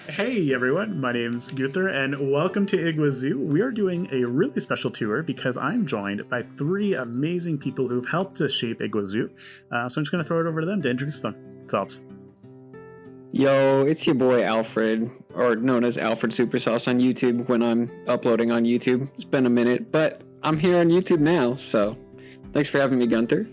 Hey everyone, my name's Gunther and welcome to Igua Zoo. We are doing a really special tour because I'm joined by three amazing people who've helped to shape Igua Zoo. So I'm just going to throw it over to them to introduce themselves. Yo, it's your boy Alfred, or known as Alfred Supersauce on YouTube when I'm uploading on YouTube. It's been a minute, but I'm here on YouTube now, so thanks for having me, Gunther.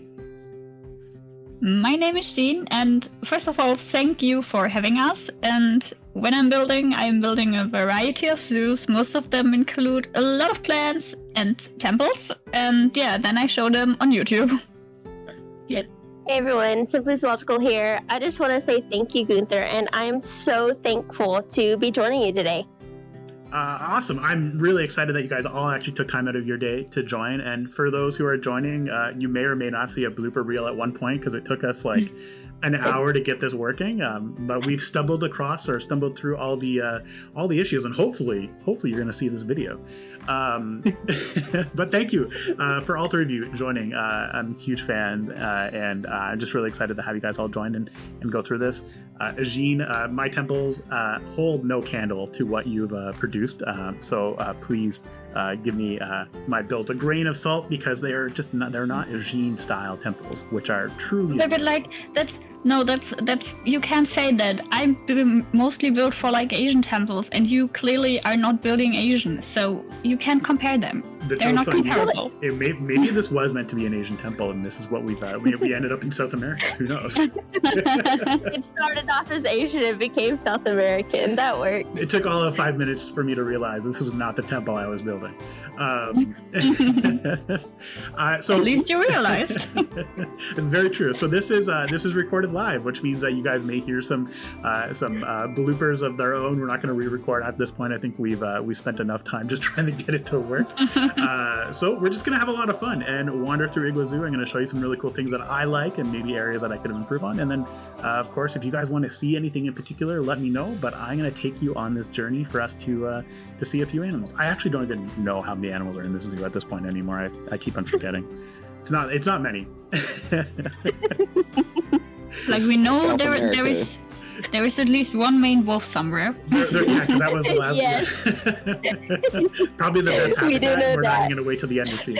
My name is Jean, and first of all, thank you for having us. And when I'm building a variety of zoos. Most of them include a lot of plants and temples, and yeah, then I show them on YouTube. Yeah. Hey everyone, Simply Zoological here. I just want to say thank you, Gunther, and I am so thankful to be joining you today. Awesome. I'm really excited that you guys all actually took time out of your day to join. And for those who are joining, you may or may not see a blooper reel at one point because it took us like an hour to get this working. But we've stumbled through all the issues, and hopefully you're going to see this video. But thank you for all three of you joining. I'm a huge fan, and I'm just really excited to have you guys all join and go through this. Jean, my temples hold no candle to what you've produced, so please give me my build a grain of salt, because they're not Jean style temples, which are truly. But like that's you can't say that. I'm mostly built for like Asian temples, and you clearly are not building Asian, so you can't compare them. They're not comparable. Maybe this was meant to be an Asian temple, and this is what we ended up in South America. Who knows? It started off as Asian and became South American. That works. It took all of 5 minutes for me to realize this was not the temple I was building. So at least you realized. Very true. So this is recorded live, which means that you guys may hear some bloopers of their own. We're not going to re-record at this point. I think we spent enough time just trying to get it to work. So we're just going to have a lot of fun and wander through Igua Zoo. I'm going to show you some really cool things that I like and maybe areas that I could improve on. And then, of course, if you guys want to see anything in particular, let me know. But I'm going to take you on this journey for us to see a few animals. I actually don't even know how many animals are in this zoo at this point anymore. I keep on forgetting. It's not many. Like we know there is at least one main wolf somewhere. Yeah, because that was the last. Yes. Probably the best habitat. We're not even going to wait till the end to see.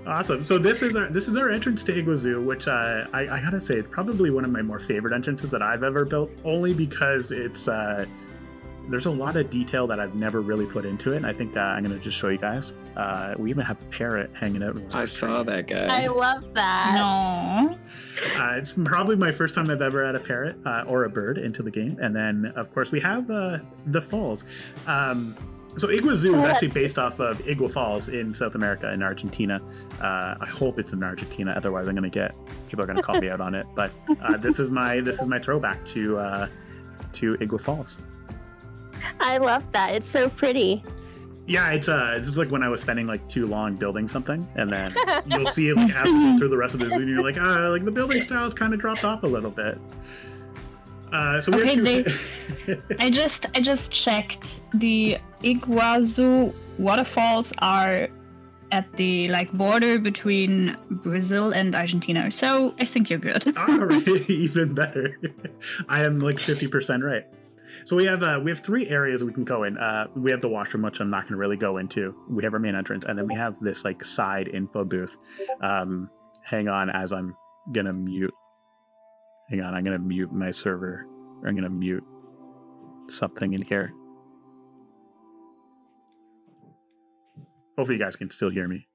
Awesome. So this is our entrance to Igua Zoo, which I gotta say, it's probably one of my more favorite entrances that I've ever built, only because it's there's a lot of detail that I've never really put into it, and I think I'm going to just show you guys. We even have a parrot hanging out. I saw that guy. I love that. No. It's probably my first time I've ever had a parrot or a bird into the game. And then, of course, we have the falls. So Igua Zoo is actually based off of Igua Falls in South America, in Argentina. I hope it's in Argentina, otherwise people are going to call me out on it. But this is my throwback to Igua Falls. I love that. It's so pretty. Yeah, it's like when I was spending like too long building something, and then you'll see it like as we go through the rest of the zoo, and you're like, like the building style's kind of dropped off a little bit. So we I just checked. The Igua Zoo waterfalls are at the border between Brazil and Argentina, so I think you're good. All right, even better. I am like 50% right. So we have 3 areas we can go in. We have the washroom, which I'm not going to really go into. We have our main entrance, and then we have this side info booth. Hang on, as I'm gonna mute. Hang on, I'm gonna mute my server. Or I'm gonna mute something in here. Hopefully, you guys can still hear me.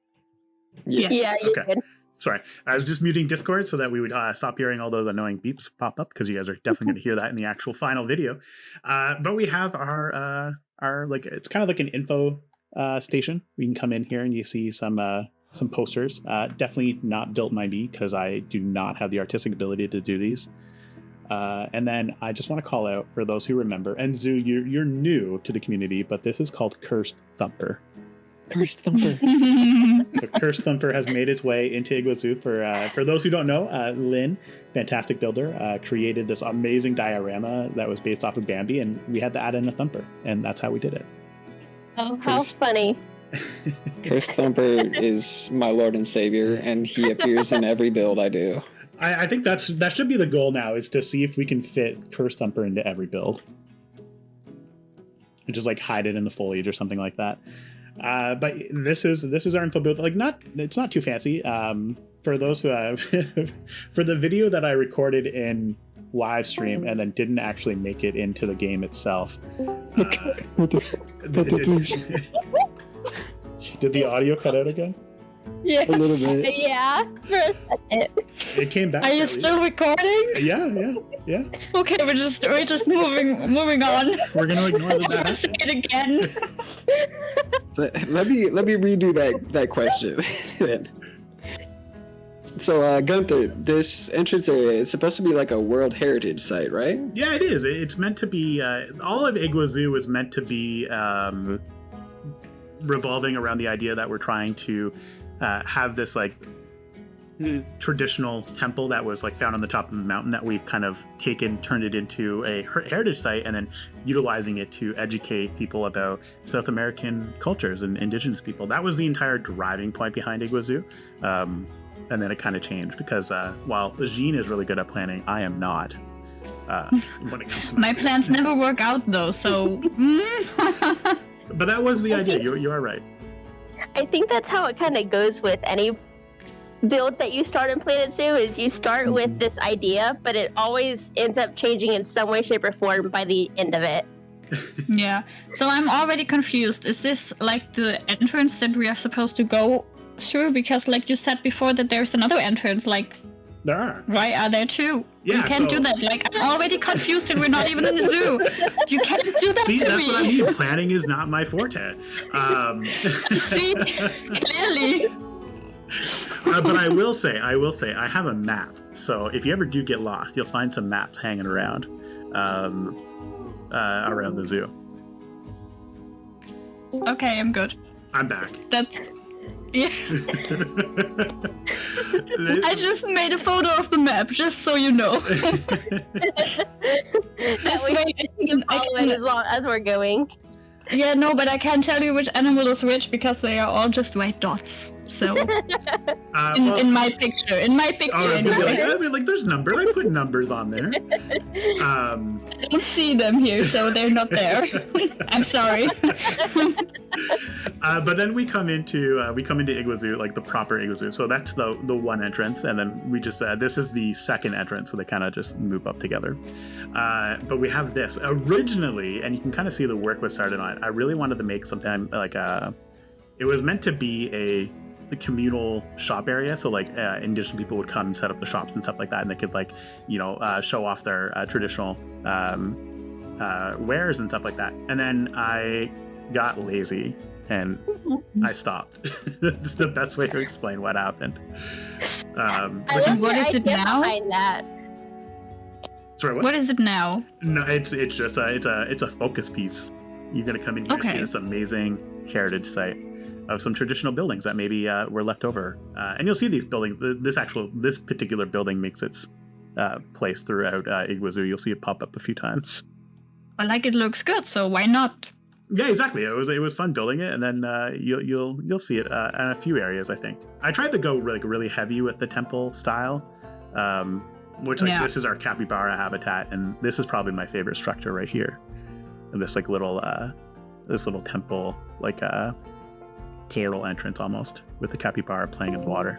Yeah, you okay. Good. Sorry, I was just muting Discord so that we would stop hearing all those annoying beeps pop up, because you guys are definitely going to hear that in the actual final video. But we have our it's kind of like an info station. We can come in here and you see some posters. Definitely not built by me, because I do not have the artistic ability to do these. And then I just want to call out for those who remember, and Zoo, you're new to the community, but this is called Cursed Thumper. Cursed Thumper. So Cursed Thumper has made its way into Igua Zoo. For those who don't know, Lynn, fantastic builder, created this amazing diorama that was based off of Bambi, and we had to add in a thumper, and that's how we did it. Oh, how funny. Cursed Thumper is my lord and savior, and he appears in every build I do. I think that should be the goal now, is to see if we can fit Curse Thumper into every build. Just like hide it in the foliage or something like that. But this is our info build. Like, it's not too fancy. For those who have for the video that I recorded in live stream and then didn't actually make it into the game itself. Did the audio cut out again? Yes. A little bit. Yeah, for a second. It came back. Are you still recording? Yeah. Okay, we're just moving on. We're gonna ignore I'll say that. it again. Let me redo that question. So, Gunther, this entrance area is supposed to be like a World Heritage Site, right? Yeah, it is. It's meant to be. All of Igua Zoo is meant to be revolving around the idea that we're trying to have this like traditional temple that was like found on the top of the mountain that we've kind of turned it into a heritage site, and then utilizing it to educate people about South American cultures and indigenous people. That was the entire driving point behind Igua Zoo. And then it kind of changed because while Jean is really good at planning, I am not. When it comes to My plans never work out though, so. But that was the idea. You are right. I think that's how it kind of goes with any build that you start in Planet Zoo. Is you start with this idea, but it always ends up changing in some way, shape, or form by the end of it. Yeah. So I'm already confused. Is this like the entrance that we are supposed to go through? Because like you said before that there's another entrance, like There are. why are there two? Yeah, you can't so- do that. Like, I'm already confused and we're not even in the zoo. You can't do that See, to that's me. what I mean. Planning is not my forte. See, clearly. But I will say, I have a map. So if you ever do get lost, you'll find some maps hanging around the zoo. Okay, I'm good. I'm back. That's... Yeah. I just made a photo of the map, just so you know. That This way way you can I follow can- it as long as we're going. Yeah, no, but I can't tell you which animal is which because they are all just white dots. So, in my picture, anyway. There's numbers. I put numbers on there. I don't see them here, so they're not there. I'm sorry. But then we come into Igua Zoo, like the proper Igua Zoo. So that's the one entrance, and then we just this is the second entrance, so they kind of just move up together. But we have this originally, and you can kind of see the work was started on it. I really wanted to make something like it was meant to be a communal shop area, so like indigenous people would come and set up the shops and stuff like that, and they could like show off their traditional wares and stuff like that. And then I got lazy and I stopped. That's the best way to explain what happened. I Which love What your is it idea now? behind that. sorry, What is it now? No, it's just it's a focus piece. You're gonna come in here and see Okay. this amazing heritage site of some traditional buildings that maybe were left over, and you'll see these buildings. This particular building makes its place throughout Igua Zoo. You'll see it pop up a few times. Well, like it looks good, so why not? Yeah, exactly. It was fun building it, and then you'll see it in a few areas. I think I tried to go really heavy with the temple style, which like Yeah. this is our capybara habitat, and this is probably my favorite structure right here. And this like little temple, like portal entrance almost, with the capybara playing in the water.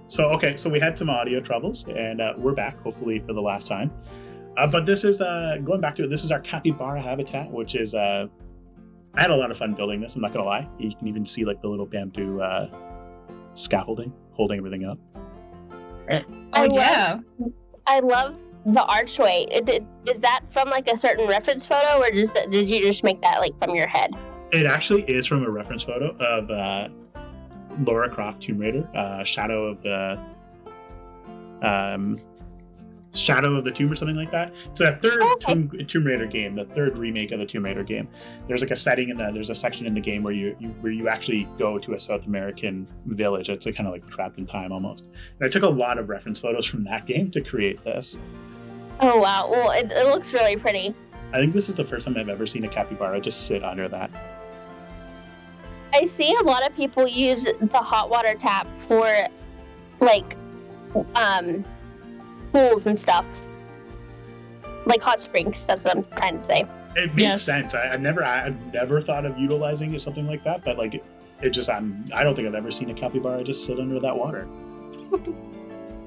So we had some audio troubles, and we're back, hopefully for the last time. But this is going back to it. This is our capybara habitat, which is I had a lot of fun building this. I'm not gonna lie. You can even see like the little bamboo scaffolding holding everything up. I love the archway. Is that from like a certain reference photo, or did you just make that like from your head? It actually is from a reference photo of Lara Croft Tomb Raider, Shadow of the Tomb or something like that. It's a third Tomb Raider game, the third remake of the Tomb Raider game. There's like a setting there's a section in the game where you actually go to a South American village. It's like kind of like trapped in time almost. And I took a lot of reference photos from that game to create this. Oh wow! Well, it looks really pretty. I think this is the first time I've ever seen a capybara just sit under that. I see a lot of people use the hot water tap for like pools and stuff, like hot springs. That's what I'm trying to say. It makes sense. I've never thought of utilizing something like that, but like it just I don't think I've ever seen a capybara just sit under that water.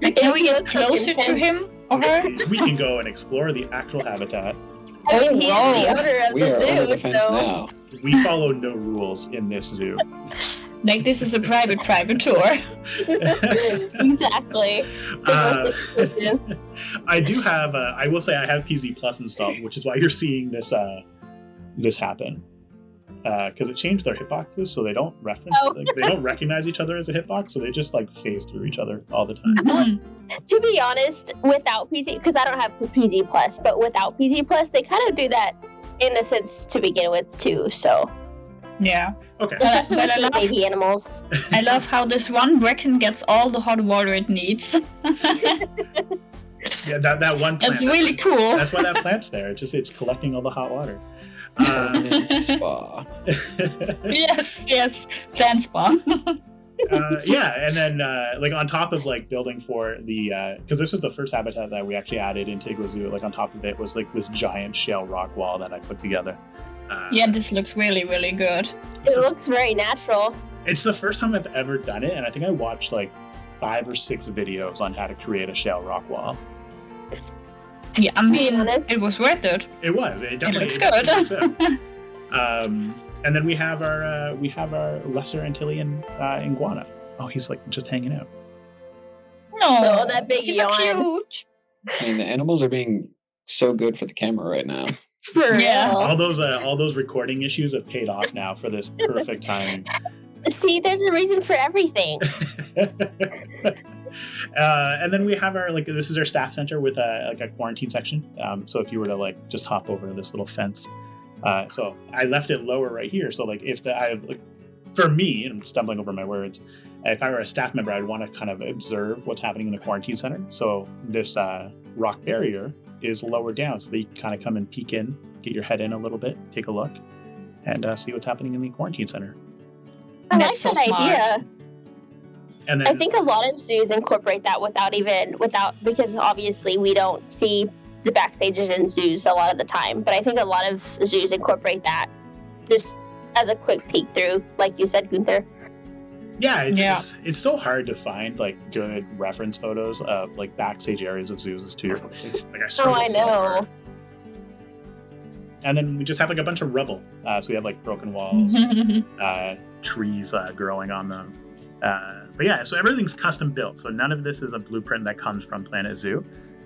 Can we get closer to him or her? We can go and explore the actual habitat. I mean, he's the owner of We the are zoo, under the fence so now. We follow no rules in this zoo. Like, this is a private tour. exactly. The most exclusive. I do have. I will say I have PZ Plus installed, which is why you're seeing this happen. Because it changed their hitboxes, so they don't reference. They don't recognize each other as a hitbox, so they just like phase through each other all the time. To be honest, without PZ, because I don't have PZ Plus, but without PZ Plus, they kind of do that in a sense to begin with too. So Yeah. Okay. especially But with I the love- baby animals. I love how this one bracken gets all the hot water it needs. Yeah, that one plant. It's really cool. That's why that plant's there. It's collecting all the hot water. Spa. Yes. Plant spa. Yeah, and then like on top of like building for the because this was the first habitat that we actually added into Igua Zoo. Like on top of it was like this giant shale rock wall that I put together. Yeah, this looks really, really good. It looks very natural. It's the first time I've ever done it, and I think I watched like 5 or 6 videos on how to create a shale rock wall. Yeah, I mean, honest. it was worth it. It was. It definitely looks it good. looks good. And then we have our lesser Antillean iguana. Oh, he's like just hanging out. No, Oh, that big he's so yawn. cute. I mean, the animals are being so good for the camera right now. For Yeah. real. All those recording issues have paid off now for this perfect timing. See, there's a reason for everything. And then we have our this is our staff center with a quarantine section. So if you were to like just hop over this little fence, so I left it lower right here. So like for me, and I'm stumbling over my words, if I were a staff member, I'd want to kind of observe what's happening in the quarantine center. So this rock barrier is lower down, so they kind of come and peek in, get your head in a little bit, take a look, and see what's happening in the quarantine center. I like That's so that smart. idea. And then I think a lot of zoos incorporate that without because obviously we don't see the backstages in zoos a lot of the time. But I think a lot of zoos incorporate that just as a quick peek through, like you said, Gunther. yeah, it's so hard to find like good reference photos of like backstage areas of zoos too. Like I Oh, struggle I so know. hard. And then we just have like a bunch of rubble. So we have like broken walls, trees growing on them. But yeah, so everything's custom built. So none of this is a blueprint that comes from Planet Zoo.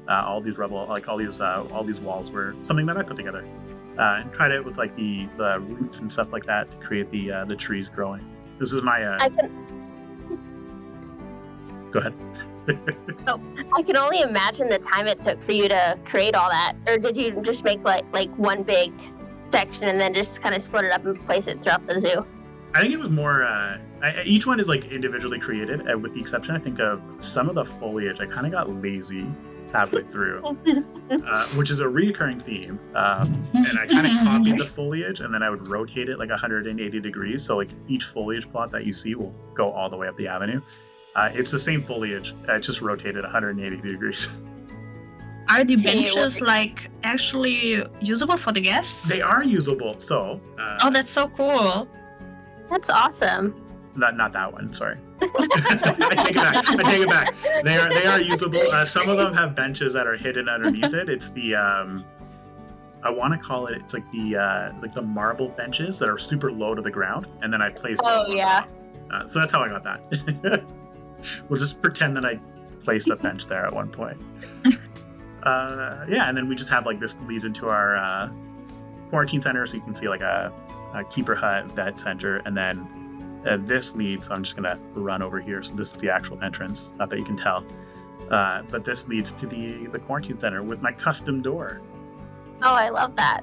All these rubble, like all these walls were something that I put together. And tried it with like the roots and stuff like that to create the trees growing. This is my. Go ahead. I can only imagine the time it took for you to create all that. Or did you just make like one big section and then just kind of split it up and place it throughout the zoo? I think it was more. Each one is like individually created, with the exception, I think, of some of the foliage. I kind of got lazy halfway through, which is a recurring theme. And I kind of copied the foliage, and then I would rotate it like 180 degrees. So like each foliage plot that you see will go all the way up the avenue. It's the same foliage. It's just rotated 180 degrees. Are the Okay, benches like actually usable for the guests? They are usable. So. Oh, that's so cool. That's awesome. Not that one. Sorry. I take it back. They are usable. Some of them have benches that are hidden underneath it. It's the I want to call it. It's like the marble benches that are super low to the ground, and then I place. Oh, those on yeah. top. So that's how I got that. We'll just pretend that I placed a bench there at one point. Yeah, and then we just have like this leads into our quarantine center, so you can see like a keeper hut, vet center, and then this leads. So I'm just gonna run over here. So this is the actual entrance. Not that you can tell, but this leads to the quarantine center with my custom door. Oh, I love that.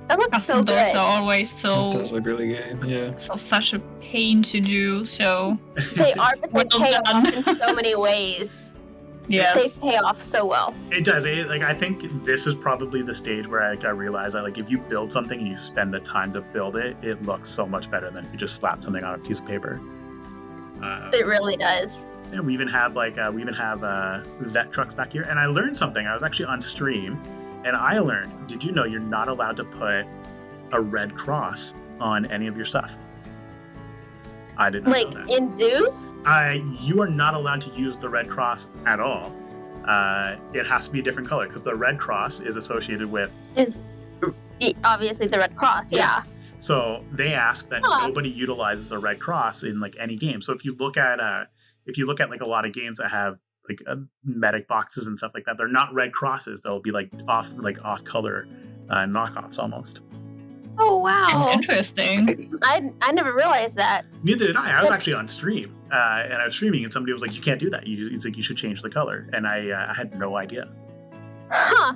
That looks Custom so doors good. are always It so does look really good. Yeah. such a pain to do. So They are, but they Well pay done. off in so many ways. They yes. pay off so well. It does. I think this is probably the stage where I realize that like if you build something and you spend the time to build it, it looks so much better than if you just slap something on a piece of paper. It really does. Yeah, we even have vet trucks back here. And I learned something. I was actually on stream, and I learned. Did you know you're not allowed to put a red cross on any of your stuff? I did not know that. In zoos? You are not allowed to use the red cross at all. It has to be a different color because the red cross is associated with Obviously the Red Cross. Yeah. So they ask that nobody utilizes the red cross in like any game. So if you look at like a lot of games that have like medic boxes and stuff like that, they're not red crosses. They'll be like off color knockoffs almost. Oh wow, It's interesting. I never realized that. Neither did I. I was actually on stream and I was streaming, and somebody was like, "You can't do that. He's like, you should change the color," and I had no idea. Huh.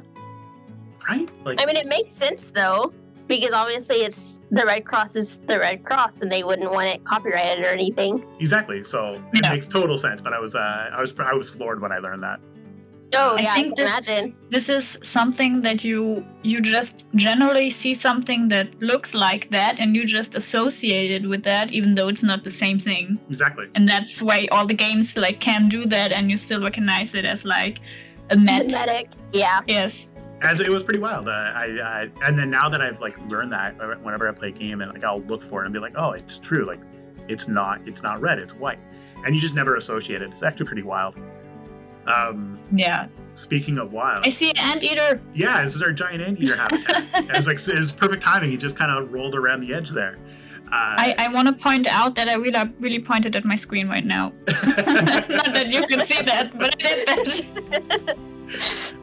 Right? Like, I mean, it makes sense though, because obviously it's the Red Cross is the Red Cross, and they wouldn't want it copyrighted or anything. Exactly. So it makes total sense. But I was floored when I learned that. Oh yeah, I think I can imagine. This is something that you just generally see something that looks like that, and you just associate it with that, even though it's not the same thing. Exactly. And that's why all the games like can do that, and you still recognize it as like a med. Medic. Yeah. Yes. And it was pretty wild. And then now that I've like learned that, whenever I play a game and like I'll look for it and be like, oh, it's true. Like it's not red, it's white, and you just never associate it. It's actually pretty wild. Yeah. Speaking of wild, I see an anteater. yeah, this is our giant anteater habitat. It was perfect timing. He just kind of rolled around the edge there. I want to point out that I really pointed at my screen right now. Not that you can see that, but I did that.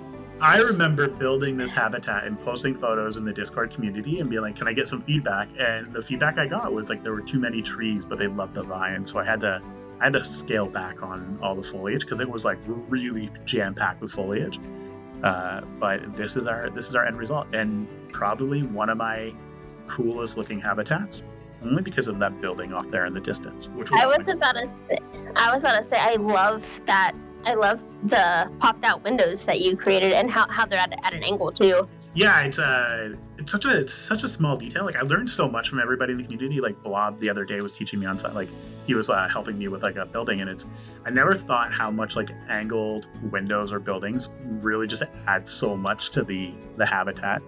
I remember building this habitat and posting photos in the Discord community and being like, can I get some feedback? And the feedback I got was like there were too many trees, but they loved the vine. So I had to scale back on all the foliage because it was like really jam-packed with foliage. But this is our end result, and probably one of my coolest looking habitats, only because of that building off there in the distance. I was about to say I love that. I love the popped out windows that you created and how they're at an angle too. Yeah, it's such a small detail. Like I learned so much from everybody in the community. Like Blob the other day was teaching me on site. Like he was helping me with like a building, and I never thought how much like angled windows or buildings really just add so much to the habitat.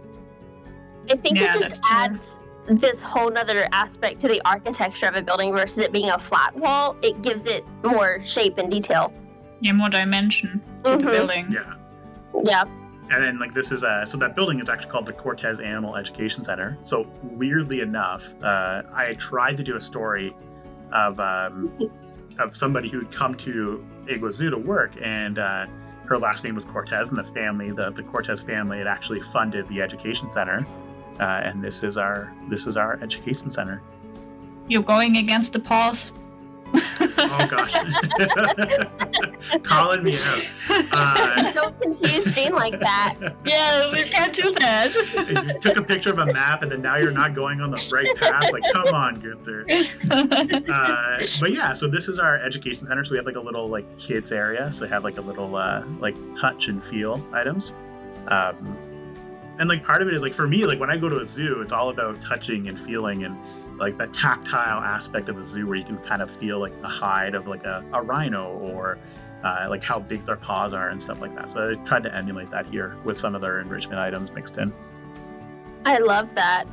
I think it just adds this whole nother aspect to the architecture of a building versus it being a flat wall. It gives it more shape and detail. Yeah, more dimension to the building. Yeah. Yeah. And then like this is so that building is actually called the Cortez Animal Education Center. So weirdly enough, I tried to do a story of somebody who had come to Igua Zoo to work, and her last name was Cortez, and the Cortez family had actually funded the education center, and this is our education center. You're going against the pause. Oh gosh, calling me out. Don't confuse Gene like that. Yes, you can't do that. You took a picture of a map, and then now you're not going on the right path. Like, come on, Gunther. But yeah, so this is our education center. So we have like a little like kids area. So we have like a little like touch and feel items. And like part of it is like for me, like when I go to a zoo, it's all about touching and feeling and like that tactile aspect of a zoo where you can kind of feel like the hide of like a rhino or like how big their paws are and stuff like that. So I tried to emulate that here with some of their enrichment items mixed in. I love that.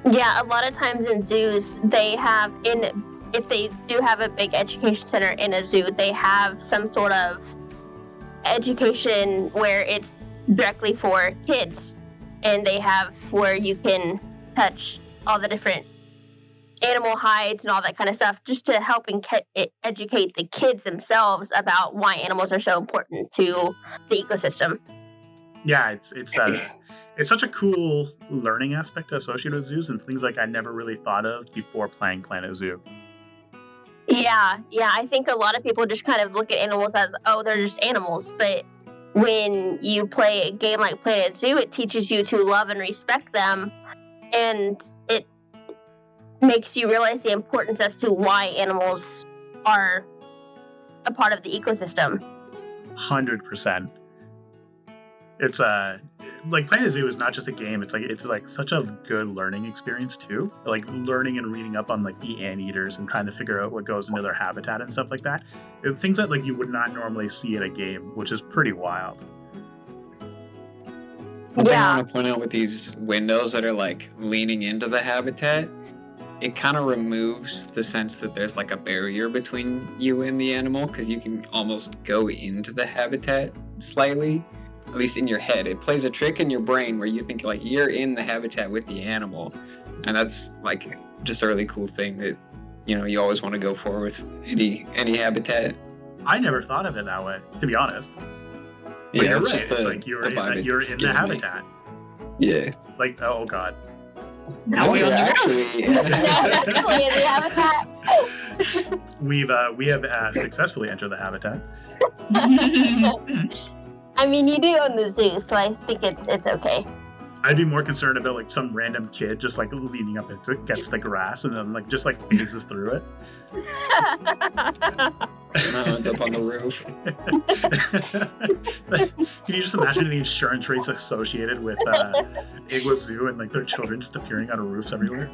Yeah, a lot of times in zoos, if they do have a big education center in a zoo, they have some sort of education where it's directly for kids, and they have where you can touch all the different animal hides and all that kind of stuff, just to help educate the kids themselves about why animals are so important to the ecosystem. Yeah, it's such a cool learning aspect associated with zoos and things like I never really thought of before playing Planet Zoo. Yeah, I think a lot of people just kind of look at animals as, oh, they're just animals, but when you play a game like Planet Zoo, it teaches you to love and respect them, and it makes you realize the importance as to why animals are a part of the ecosystem. 100%. It's like Planet Zoo is not just a game. It's like such a good learning experience too. Like learning and reading up on like the anteaters and trying to figure out what goes into their habitat and stuff like that. Things that like you would not normally see in a game, which is pretty wild. One thing I want to point out with these windows that are like leaning into the habitat, it kind of removes the sense that there's like a barrier between you and the animal, because you can almost go into the habitat slightly, at least in your head. It plays a trick in your brain where you think like you're in the habitat with the animal, and that's like just a really cool thing that, you know, you always want to go for with any habitat. I never thought of it that way, to be honest. But Yeah, you're it's right. just It's the like you're vibe in the giving me. habitat. Yeah. Like, oh god. Now No, we're on you're the roof. actually. Definitely in the habitat. We have successfully entered the habitat. I mean, you do own the zoo, so I think it's okay. I'd be more concerned about like some random kid just like leaning up against the grass and then like just like phases through it. Somehow ends up on the roof. Can you just imagine the insurance rates associated with Igua Zoo and like their children just appearing on roofs everywhere?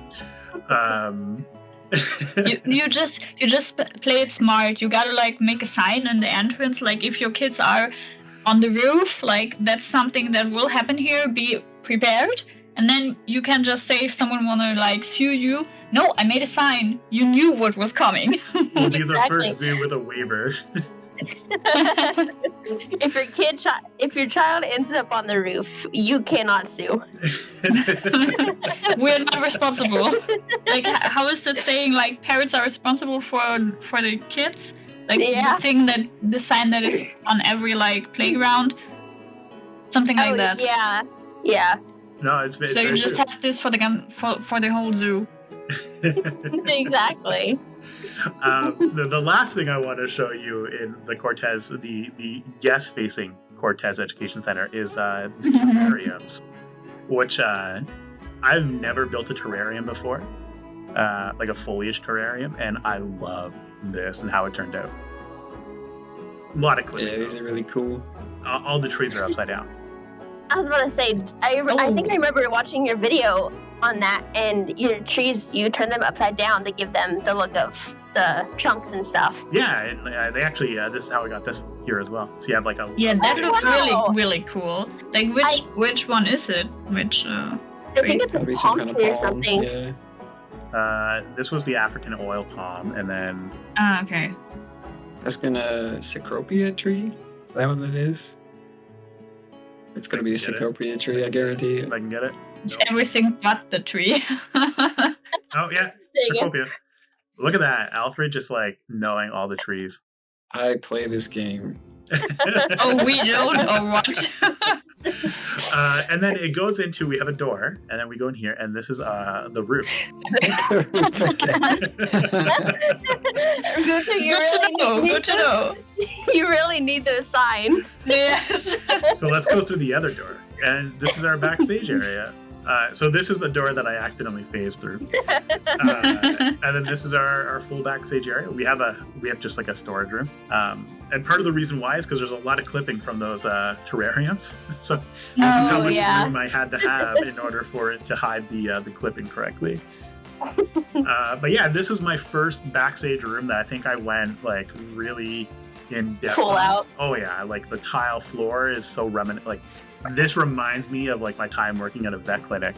you just play it smart. You gotta like make a sign in the entrance, like if your kids are on the roof, like that's something that will happen here, be prepared. And then you can just say if someone wanna like sue you, no, I made a sign, you knew what was coming. We'll be the Exactly. first zoo with a waiver. If your child ends up on the roof, you cannot sue. We're not responsible. Like how is it saying like parents are responsible for the kids? Like Yeah. the sign that is on every like playground, something like that. Yeah. No, it's So you very just true. have this for the whole zoo. Exactly. The last thing I want to show you in the Cortez, the guest-facing Cortez Education Center is these terrariums, which I've never built a terrarium before, like a foliage terrarium, and I love this and how it turned out. A lot of Yeah, clipping. these are really cool. All the trees are upside down. I was about to say, I think I remember watching your video on that, and your trees, you turn them upside down to give them the look of the trunks and stuff. Yeah, and they actually, this is how I got this here as well. So you have like a Yeah, that looks Wow. really cool. Like which one is it? Which I think it's a Probably some palm kind of tree or palm. something. Yeah. this was the African oil palm, and then okay. That's gonna Cecropia tree? Is that what it is? It's gonna be a Get it? Cecropia tree, I guarantee if it. I can get it. It's everything but the tree. Oh yeah, There you go. Cecropia. Look at that, Alfred just like knowing all the trees. I play this game. Oh, we don't, or what? And then it goes into, we have a door, and then we go in here, and this is the roof. Good Good to know. You really need those signs. Yes. So let's go through the other door, and this is our backstage area. So this is the door that I accidentally phased through, and then this is our full backstage area. We have just like a storage room, and part of the reason why is because there's a lot of clipping from those terrariums. So this is how Oh, much yeah. room I had to have in order for it to hide the clipping correctly. But yeah, this was my first backstage room that I think I went like really in depth. Full on. out. Oh yeah, like the tile floor is so like this reminds me of like my time working at a vet clinic,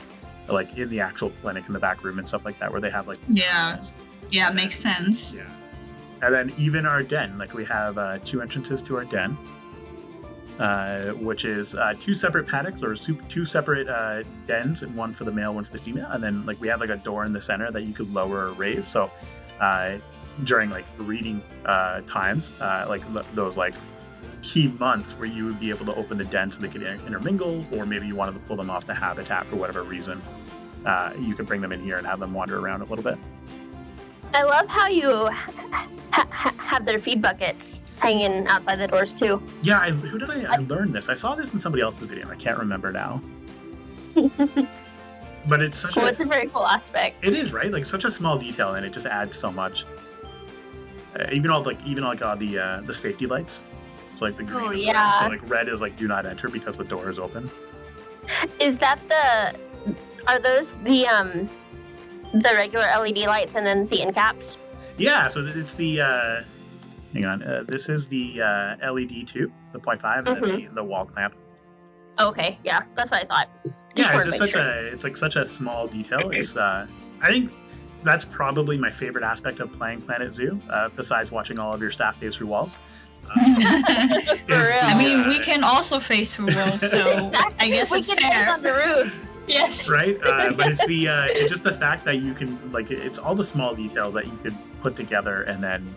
like in the actual clinic in the back room and stuff like that, where they have like these Yeah. tiles. Yeah, makes sense. Yeah. And then even our den, like we have 2 entrances to our den, which is 2 separate paddocks or 2 separate dens, and one for the male, one for the female. And then like we have like a door in the center that you could lower or raise. So during like reading times, like those like key months where you would be able to open the den so they could intermingle, or maybe you wanted to pull them off the habitat for whatever reason, you could bring them in here and have them wander around a little bit. I love how you have their feed buckets hanging outside the doors too. Yeah, who did I learned this? I saw this in somebody else's video. I can't remember now. But it's such Well, a... it's a very cool aspect. It is, right? Like such a small detail, and it just adds so much. Even all the safety lights. So like the green Oh, and the yeah. red. So like red is like do not enter because the door is open. Is that are those the regular LED lights and then the end caps? Yeah, so it's the hang on. This is the LED 2, the 0.5, and then the wall clamp. Okay, yeah, that's what I thought. Yeah, it's wanted to just make it's like such a small detail. It's I think that's probably my favorite aspect of playing Planet Zoo, besides watching all of your staff phase through walls. I mean, we can also face through walls, so I guess we it's can fair. stand on the roofs. Yes. Right, but it's it's just the fact that you can like it's all the small details that you could put together and then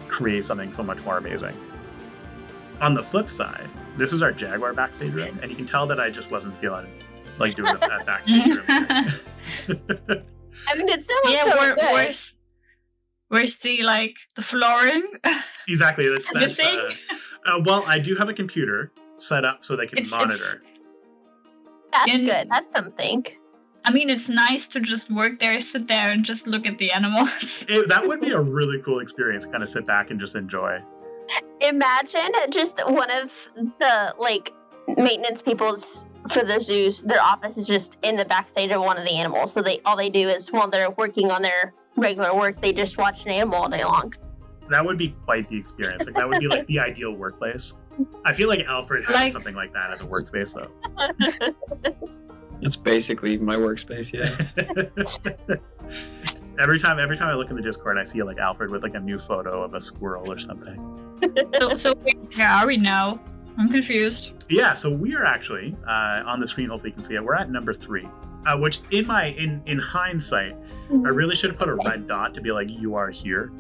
create something so much more amazing. On the flip side, this is our Jaguar backstage room, and you can tell that I just wasn't feeling like doing that backstage room. I mean, it still looks so good. Where's the flooring? Exactly. That's Missing? Well, I do have a computer set up so they can monitor. That's good. That's something. I mean, it's nice to just work there, sit there, and just look at the animals. That would be a really cool experience. Kind of sit back and just enjoy. Imagine just one of the maintenance people's for the zoos. Their office is just in the backstage of one of the animals. So all they do is while they're working on their regular work, they just watch an animal all day long. That would be quite the experience. Like that would be like the ideal workplace. I feel like Alfred has something like that as a workspace, though. It's basically my workspace, yeah. Every time I look in the Discord, I see like Alfred with like a new photo of a squirrel or something. So where are we now? I'm confused. Yeah, so we are actually on the screen. Hopefully, you can see it. We're at number 3, which in hindsight, I really should have put a red dot to be like, "You are here."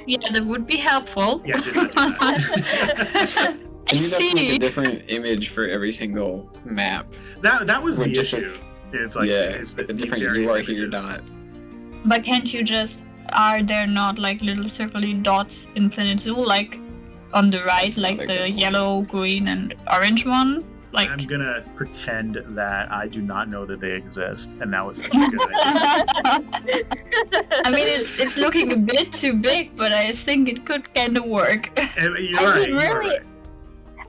Yeah, that would be helpful. Yeah, did not do that. I You have to make see. a different image for every single map. That was the With just issue. It's like it's the a different various "you are here" images. dot. But can't you just? Are there not like little circly dots in Planet Zoo, like on the right, like the yellow, green, and orange one? Like I'm gonna pretend that I do not know that they exist, and that was such a good idea. I mean, it's looking a bit too big, but I think it could kind of work. And you're right.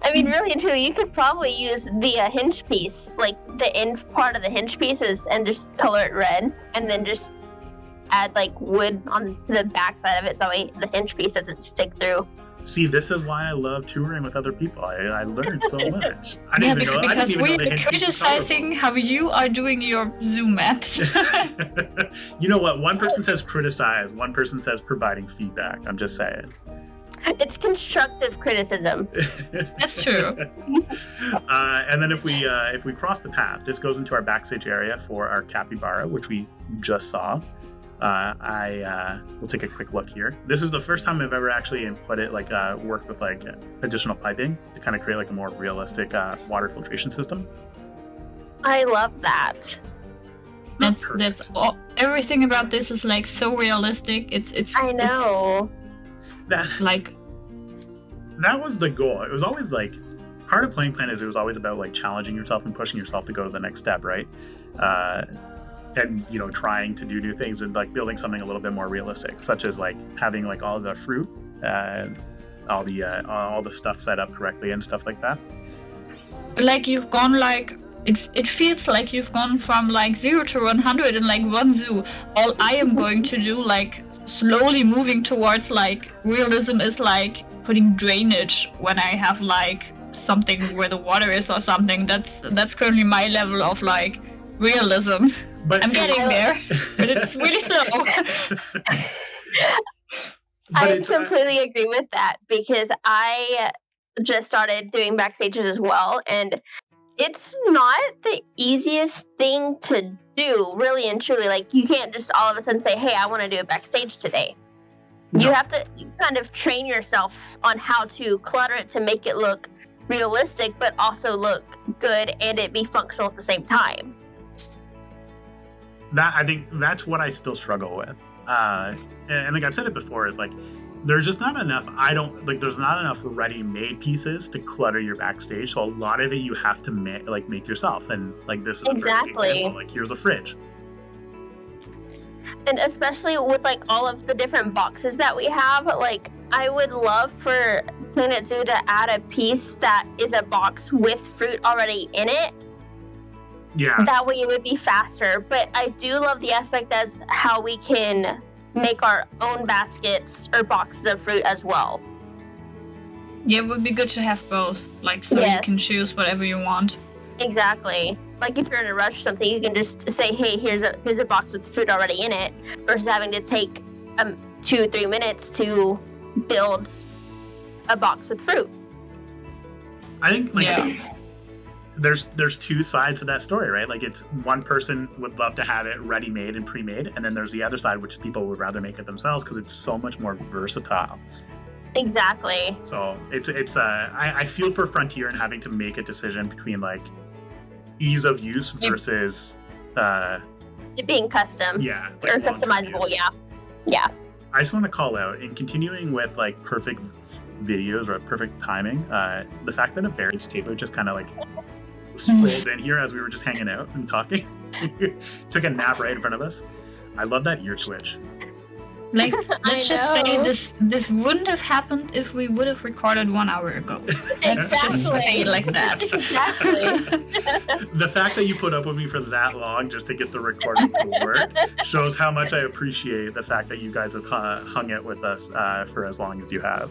I mean, really and truly, you could probably use the hinge piece, like the end part of the hinge pieces, and just color it red, and then just add like wood on the back side of it, so that way the hinge piece doesn't stick through. See, this is why I love touring with other people. I learned so much. I didn't even know. Because we the are hinge piece was criticizing how you are doing your zoo maps. colorful. You know what? One person says criticize. One person says providing feedback. I'm just saying. It's constructive criticism. That's true. And then if we cross the path, this goes into our backstage area for our capybara, which we just saw. We'll take a quick look here. This is the first time I've ever actually worked with like additional piping to kind of create like a more realistic water filtration system. I love that. That's all, everything about this is like so realistic. It's I know. That was the goal. It was always like part of playing Planet Zoo was always about like challenging yourself and pushing yourself to go to the next step, right? And trying to do new things and like building something a little bit more realistic, such as like having like all the fruit, all the stuff set up correctly and stuff like that. like you've gone like it feels like you've gone from like 0 to 100 in like one zoo. All I am going to do, like slowly moving towards like realism, is like putting drainage when I have like something where the water is or something. That's currently my level of like realism. But I'm getting there, but it's really slow. I completely agree with that, because I just started doing backstages as well, and it's not the easiest thing to do, really and truly. Like, you can't just all of a sudden say, hey, I want to do a backstage today. No. You have to kind of train yourself on how to clutter it to make it look realistic, but also look good and it be functional at the same time. I think that's what I still struggle with. And like I've said it before, is like, there's just not enough. There's not enough ready-made pieces to clutter your backstage. So a lot of it you have to make yourself. And like this is a perfect example. Like, here's a fridge. And especially with like all of the different boxes that we have, like I would love for Planet Zoo to add a piece that is a box with fruit already in it. Yeah. That way it would be faster. But I do love the aspect as how we can make our own baskets or boxes of fruit as well. Yeah, it would be good to have both, like, so you can choose whatever you want. Exactly. Like if you're in a rush or something, you can just say, "Hey, here's a box with fruit already in it," versus having to take 2-3 minutes to build a box with fruit. I think there's two sides to that story, right? Like it's one person would love to have it ready-made and pre-made, and then there's the other side, which people would rather make it themselves because it's so much more versatile. Exactly. So I feel for Frontier and having to make a decision between like ease of use versus it being custom. Yeah. Or customizable, yeah. I just want to call out, in continuing with like perfect videos or perfect timing, the fact that a berry stapler just kind of like strolled in here as we were just hanging out and talking, took a nap right in front of us. I love that ear twitch. Like, let's just say this wouldn't have happened if we would have recorded 1 hour ago. Let's just say it like that. Exactly. The fact that you put up with me for that long just to get the recording to work shows how much I appreciate the fact that you guys have hung out with us for as long as you have.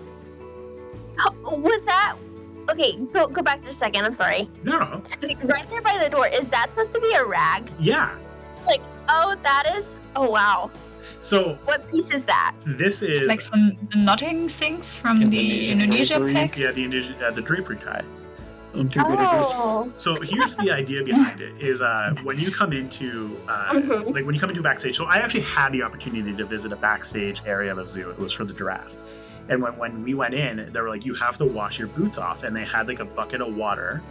Was that... Okay, go back just a second. I'm sorry. No. Right there by the door, is that supposed to be a rag? Yeah. Like, oh, that is... Oh, wow. So what piece is that? This is like some knotting things from the Indonesia pack. Yeah, the drapery tie. I'm too good at this. So here's the idea behind it: is when you come into like when you come into backstage. So I actually had the opportunity to visit a backstage area of a zoo. It was for the giraffe, and when we went in, they were like, "You have to wash your boots off," and they had like a bucket of water.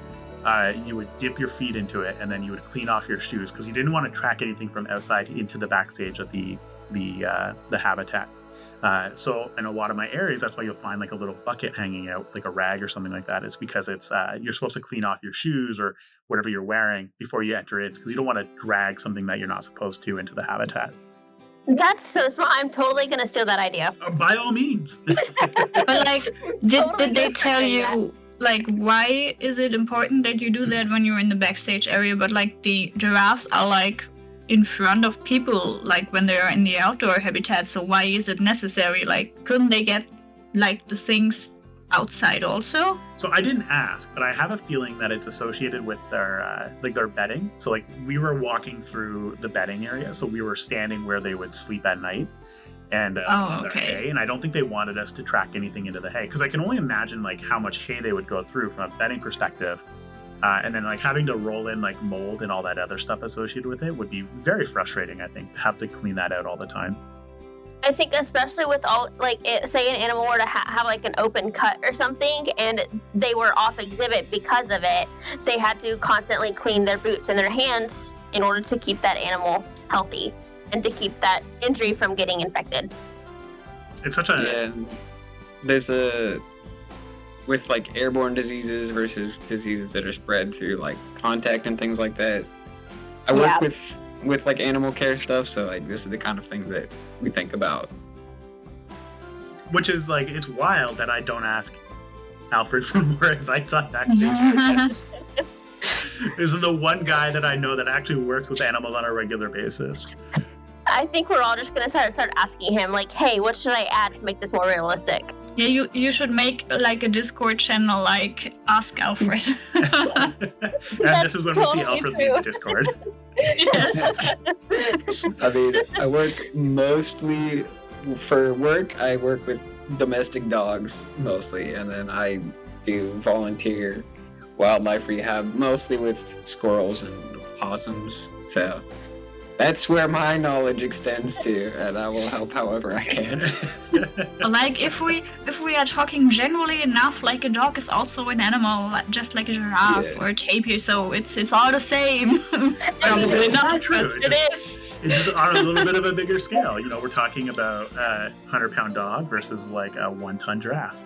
You would dip your feet into it, and then you would clean off your shoes because you didn't want to track anything from outside into the backstage of the habitat. So in a lot of my areas, that's why you'll find like a little bucket hanging out, like a rag or something like that. Is because it's you're supposed to clean off your shoes or whatever you're wearing before you enter it, because you don't want to drag something that you're not supposed to into the habitat. That's so smart. I'm totally gonna steal that idea. By all means. But like, did they tell you? Like, why is it important that you do that when you're in the backstage area? But like the giraffes are like in front of people, like when they're in the outdoor habitat. So why is it necessary? Like, couldn't they get like the things outside also? So I didn't ask, but I have a feeling that it's associated with their bedding. So like we were walking through the bedding area, so we were standing where they would sleep at night. And their hay, and I don't think they wanted us to track anything into the hay, because I can only imagine like how much hay they would go through from a bedding perspective, and then like having to roll in like mold and all that other stuff associated with it would be very frustrating. I think to have to clean that out all the time. I think especially with all like say an animal were to have like an open cut or something, and they were off exhibit because of it, they had to constantly clean their boots and their hands in order to keep that animal healthy and to keep that injury from getting infected. It's such a... Yeah, there's with like airborne diseases versus diseases that are spread through like contact and things like that. I work with like animal care stuff, so like this is the kind of thing that we think about. Which is like, it's wild that I don't ask Alfred for more advice on backstage. This is the one guy that I know that actually works with animals on a regular basis. I think we're all just gonna start asking him, like, "Hey, what should I add to make this more realistic?" Yeah, you should make like a Discord channel, like Ask Alfred. And this is when we see Alfred leave the Discord. Yes. I mean, I work mostly for work. I work with domestic dogs mostly, and then I do volunteer wildlife rehab mostly with squirrels and possums. So that's where my knowledge extends to, and I will help however I can. Like if we are talking generally enough, like a dog is also an animal, just like a giraffe or a tapir, so it's all the same. Probably not, true. But it is. It's just on a little bit of a bigger scale. You know, we're talking about a 100-pound dog versus like a 1-ton giraffe.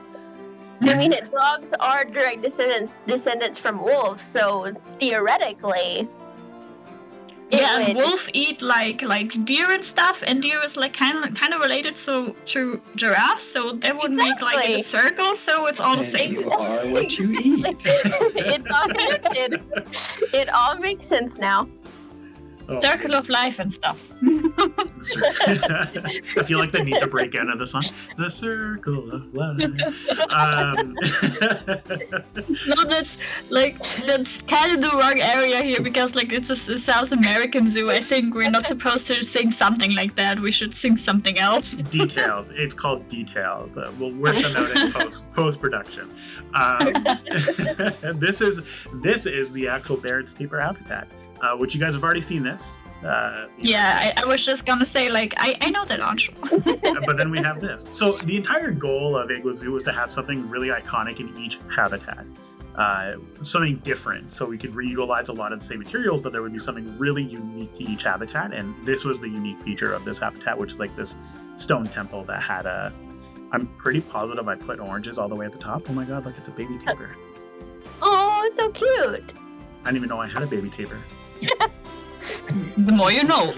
I mean, dogs are direct descendants from wolves, so theoretically, Yeah, Yeah, and would. wolf eat like deer and stuff, and deer is like kind of related to giraffes, so they would make like in a circle, so it's all the And same. you are what you eat. It's all connected. It all makes sense now. Oh, Circle of life and stuff. I feel like they need to break out of the song. The circle of life. No, that's kind of the wrong area here because like it's a South American zoo. I think we're not supposed to sing something like that. We should sing something else. Details. It's called details. We'll work them out in post production. This is the actual Barrett's tapir habitat, which you guys have already seen this. Yeah, I was just gonna say like I know that answer. But then we have this. So the entire goal of Igua Zoo was to have something really iconic in each habitat. Something different, so we could reutilize a lot of the same materials, but there would be something really unique to each habitat, and this was the unique feature of this habitat, which is like this stone temple that had I'm pretty positive I put oranges all the way at the top. Oh my god, look, it's a baby tapir. Oh, so cute. I didn't even know I had a baby tapir. The more you know.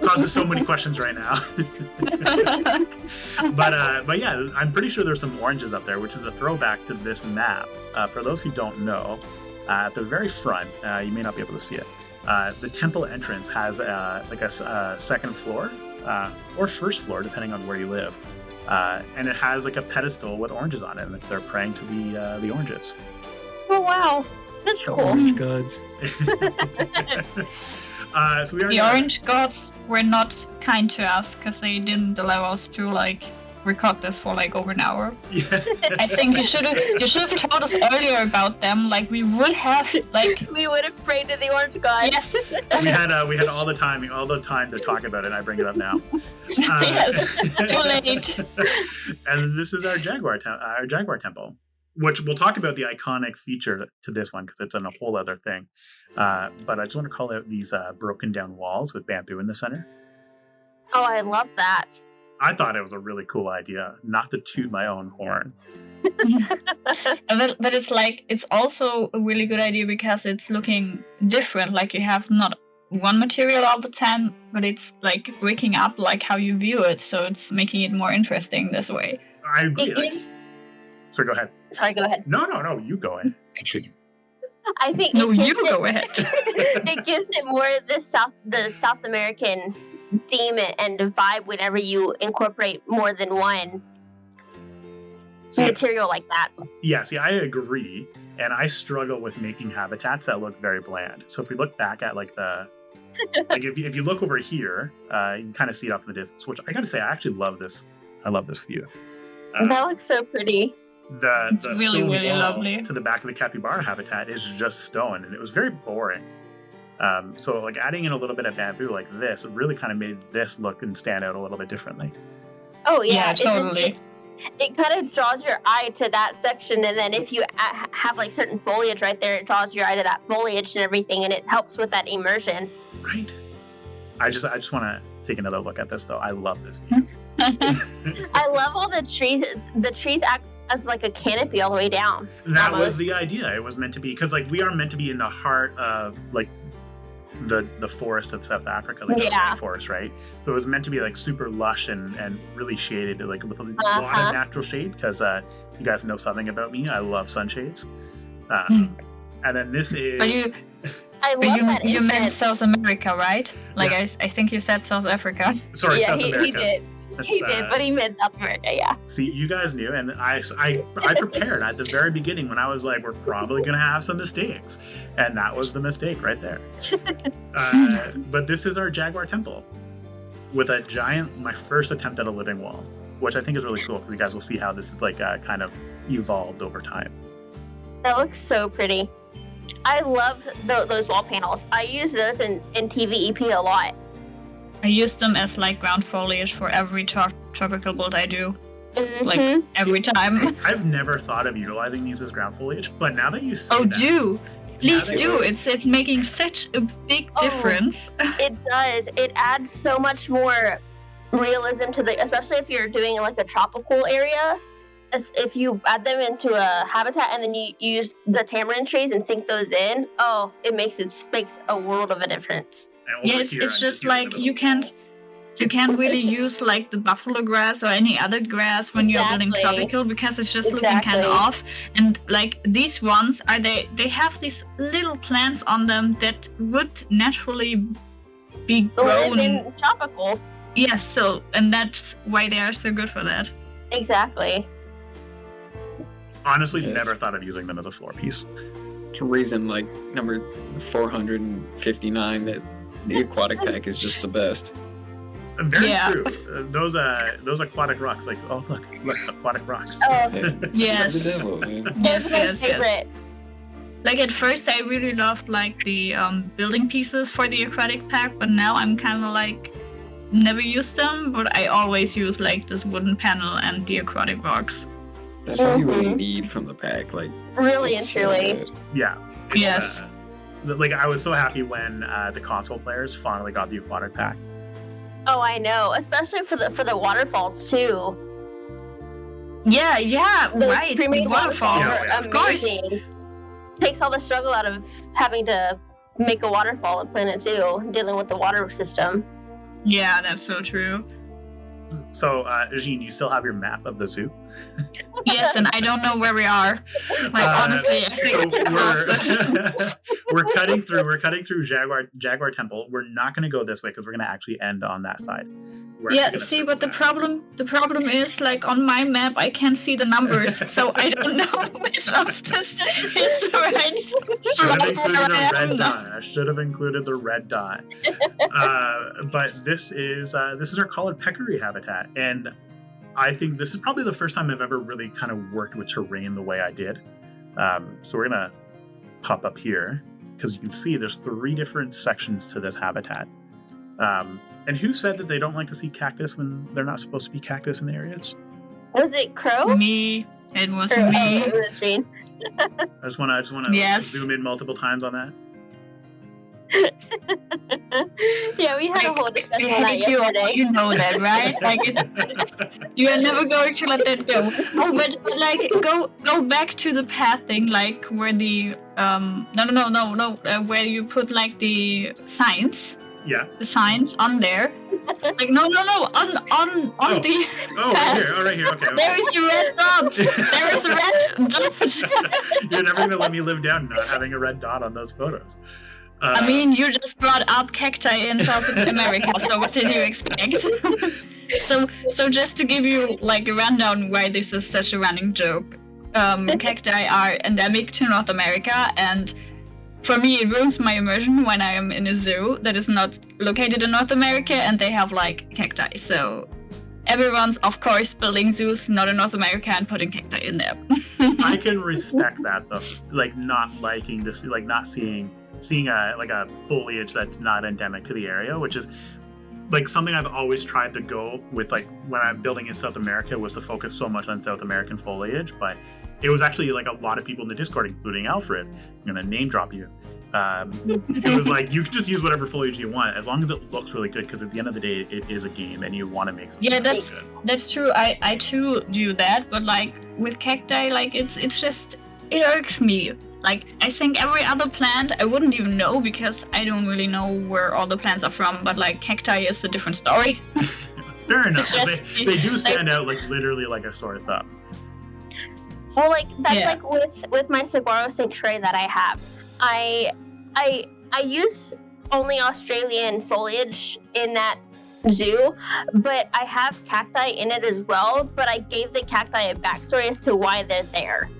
Causes so many questions right now. But yeah, I'm pretty sure there's some oranges up there, which is a throwback to this map. For those who don't know, at the very front, you may not be able to see it. The temple entrance has a second floor or first floor, depending on where you live, and it has like a pedestal with oranges on it, and they're praying to the oranges. Oh wow, that's The cool. orange gods. So we are The orange gods were not kind to us because they didn't allow us to like record this for like over an hour. Yeah. I think you should have told us earlier about them. Like we would have like We would have prayed to the orange gods. yes. we had all the time to talk about it, and I bring it up now. Yes, too late. And this is our jaguar temple, which we'll talk about the iconic feature to this one because it's on a whole other thing. But I just want to call out these broken down walls with bamboo in the center. Oh, I love that. I thought it was a really cool idea, not to toot my own horn. But it's also a really good idea because it's looking different. Like you have not one material all the time, but it's like breaking up like how you view it. So it's making it more interesting this way. I agree. It gives. So go ahead. Sorry, go ahead. No, you go ahead. I think No, it gives you go ahead. it gives it more the South American theme and vibe whenever you incorporate more than one See, material like that. yeah, see, I agree, and I struggle with making habitats that look very bland. So if we look back at like if you look over here, you can kind of see it off in the distance. Which I got to say, I actually love this. I love this view. That looks so pretty. The It's really, stone really wall lovely. to the back of the capybara habitat is just stone, and it was very boring. So like adding in a little bit of bamboo like this really kind of made this look and stand out a little bit differently. Oh Yeah, yeah, totally. It kind of draws your eye to that section, and then if you have like certain foliage right there, it draws your eye to that foliage and everything, and it helps with that immersion. Right. I just want to take another look at this though. I love this view. I love all the trees. The trees act as like a canopy all the way down. That was almost. the idea. It was meant to be because like we are meant to be in the heart of like the forest of South Africa, like the rainforest, right? So it was meant to be like super lush and really shaded, like with a lot of natural shade. Because you guys know something about me, I love sunshades. And then this is. I love that. You meant infant. South America, right? Like Yeah. I think you said South Africa. Sorry, Yeah, South America. he did. He did, but he meant South America. Yeah. See, you guys knew, and I prepared at the very beginning when I was like, we're probably gonna have some mistakes, and that was the mistake right there. But this is our jaguar temple with a giant, my first attempt at a living wall, which I think is really cool because you guys will see how this is like kind of evolved over time. That looks so pretty. I love those wall panels. I use those in TVEP a lot. I use them as like ground foliage for every tropical build I do. Mhm. Like every time. I've never thought of utilizing these as ground foliage, but now that you say Oh, that, do! Please they do. will. It's making such a big Oh. difference. It does. It adds so much more realism to especially if you're doing like a tropical area. if you add them into a habitat and then you use the tamarind trees and sink those in, it makes a world of a difference. And over Yeah, here, it's I'm just using like them as a you can't really use like the buffalo grass or any other grass when you're building Exactly. tropical because it's just looking kind Exactly. of off. And like these ones they have these little plants on them that would naturally be Live grown. in tropical. Yes, so and that's why they are so good for that. Exactly. Honestly, Yes. never thought of using them as a floor piece. To reason like number 459 that the aquatic pack is just the best. Very Yeah. true. Those aquatic rocks, like look, aquatic rocks. Oh, Yes. The devil, man. those Yes, are my yes, yes. favorite. Like at first I really loved like the building pieces for the aquatic pack, but now I'm kind of like never used them, but I always use like this wooden panel and the aquatic rocks. That's all you really Mhm. need from the pack. Like Really and it's so truly. good. Yeah. Yes. Like I was so happy when the console players finally got the aquatic pack. Oh, I know, especially for the waterfalls too. Yeah, Those right. pre-made Waterfalls, Yeah, yeah. are of course. amazing. Takes all the struggle out of having to make a waterfall in Planet Zoo, dealing with the water system. Yeah, that's so true. So, Jean, you still have your map of the zoo? Yes, and I don't know where we are. Like honestly, I think so we lost it. we're cutting through Jaguar Temple. We're not going to go this way because we're going to actually end on that side. We're Yeah, actually gonna see, circle but the back. problem is like on my map I can't see the numbers, so I don't know which of this is the right Should have spot included where I a red am. dot. I should have included the red dot. But this is our collared peccary habitat, and I think this is probably the first time I've ever really kind of worked with terrain the way I did. So we're gonna pop up here because you can see there's 3 different sections to this habitat. And who said that they don't like to see cactus when they're not supposed to be cactus in the areas? Was it Crow? Me, it was Or, me. it was Jean. I just want to Yes. zoom in multiple times on that. Yeah, we had a Like, whole I discussion on that hate you all, yesterday. you know that, right? Like you are never going to let that go. Oh, but it's like go back to the path thing, like where the no, where you put like the signs. Yeah. The signs on there. Like no, on Oh. the Oh, right here. Oh, right here. Okay. there is the red dot. There is the red dot. You're never going to let me live down not having a red dot on those photos. I mean, you just brought up cacti in South America, so what did you expect? so just to give you like a rundown why this is such a running joke, cacti are endemic to North America, and for me it ruins my immersion when I am in a zoo that is not located in North America and they have like cacti. So everyone's of course building zoos not in North America and putting cacti in there. I can respect that though, like not liking to see, like not seeing a foliage that's not endemic to the area, which is like something I've always tried to go with. Like when I'm building in South America, was to focus so much on South American foliage, but it was actually like a lot of people in the Discord, including Alfred. I'm gonna name drop you. It was like you can just use whatever foliage you want as long as it looks really good, because at the end of the day it is a game and you want to make something Yeah, that looks good. That's true. I too do that, but like with cacti, like it's just it irks me. Like I think every other plant I wouldn't even know because I don't really know where all the plants are from. But like cacti is a different story. Fair enough. It's just- They do stand out like literally like a sore thumb. Well, like that's Yeah. like with my saguaro sanctuary that I have. I use only Australian foliage in that zoo, but I have cacti in it as well. But I gave the cacti a backstory as to why they're there.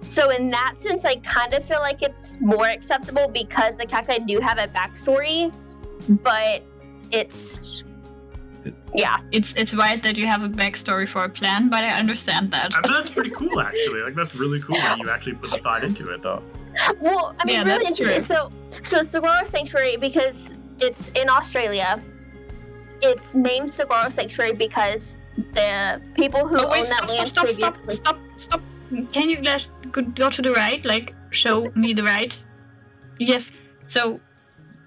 So in that sense, I kind of feel like it's more acceptable because the cacti do have a backstory, but it's It's right that you have a backstory for a plant, but I understand that. I mean, that's pretty cool, actually. Like that's really cool that you actually put the thought into it, though. Well, I mean, Yeah, really that's interesting. So Saguaro Sanctuary, because it's in Australia, it's named Saguaro Sanctuary because the people who Oh wait, own that land stop! previously. Can you just go to the right? Like show me the right? Yes. So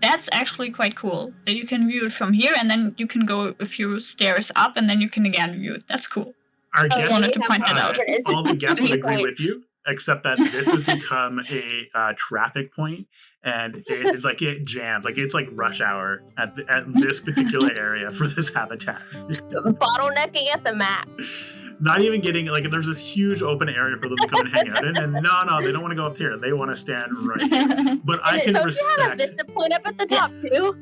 that's actually quite cool that you can view it from here, and then you can go a few stairs up, and then you can again view it. That's cool. Our Just guests, wanted to point that out. all the guests would agree with you, except that this has become a traffic point, and it jams. Like it's like rush hour at this particular area for this habitat. Bottlenecking at the max. Not even getting like there's this huge open area for them to come and hang out in, and no, they don't want to go up here. They want to stand right here. But I can Don't respect. you have a vista point up at the top too?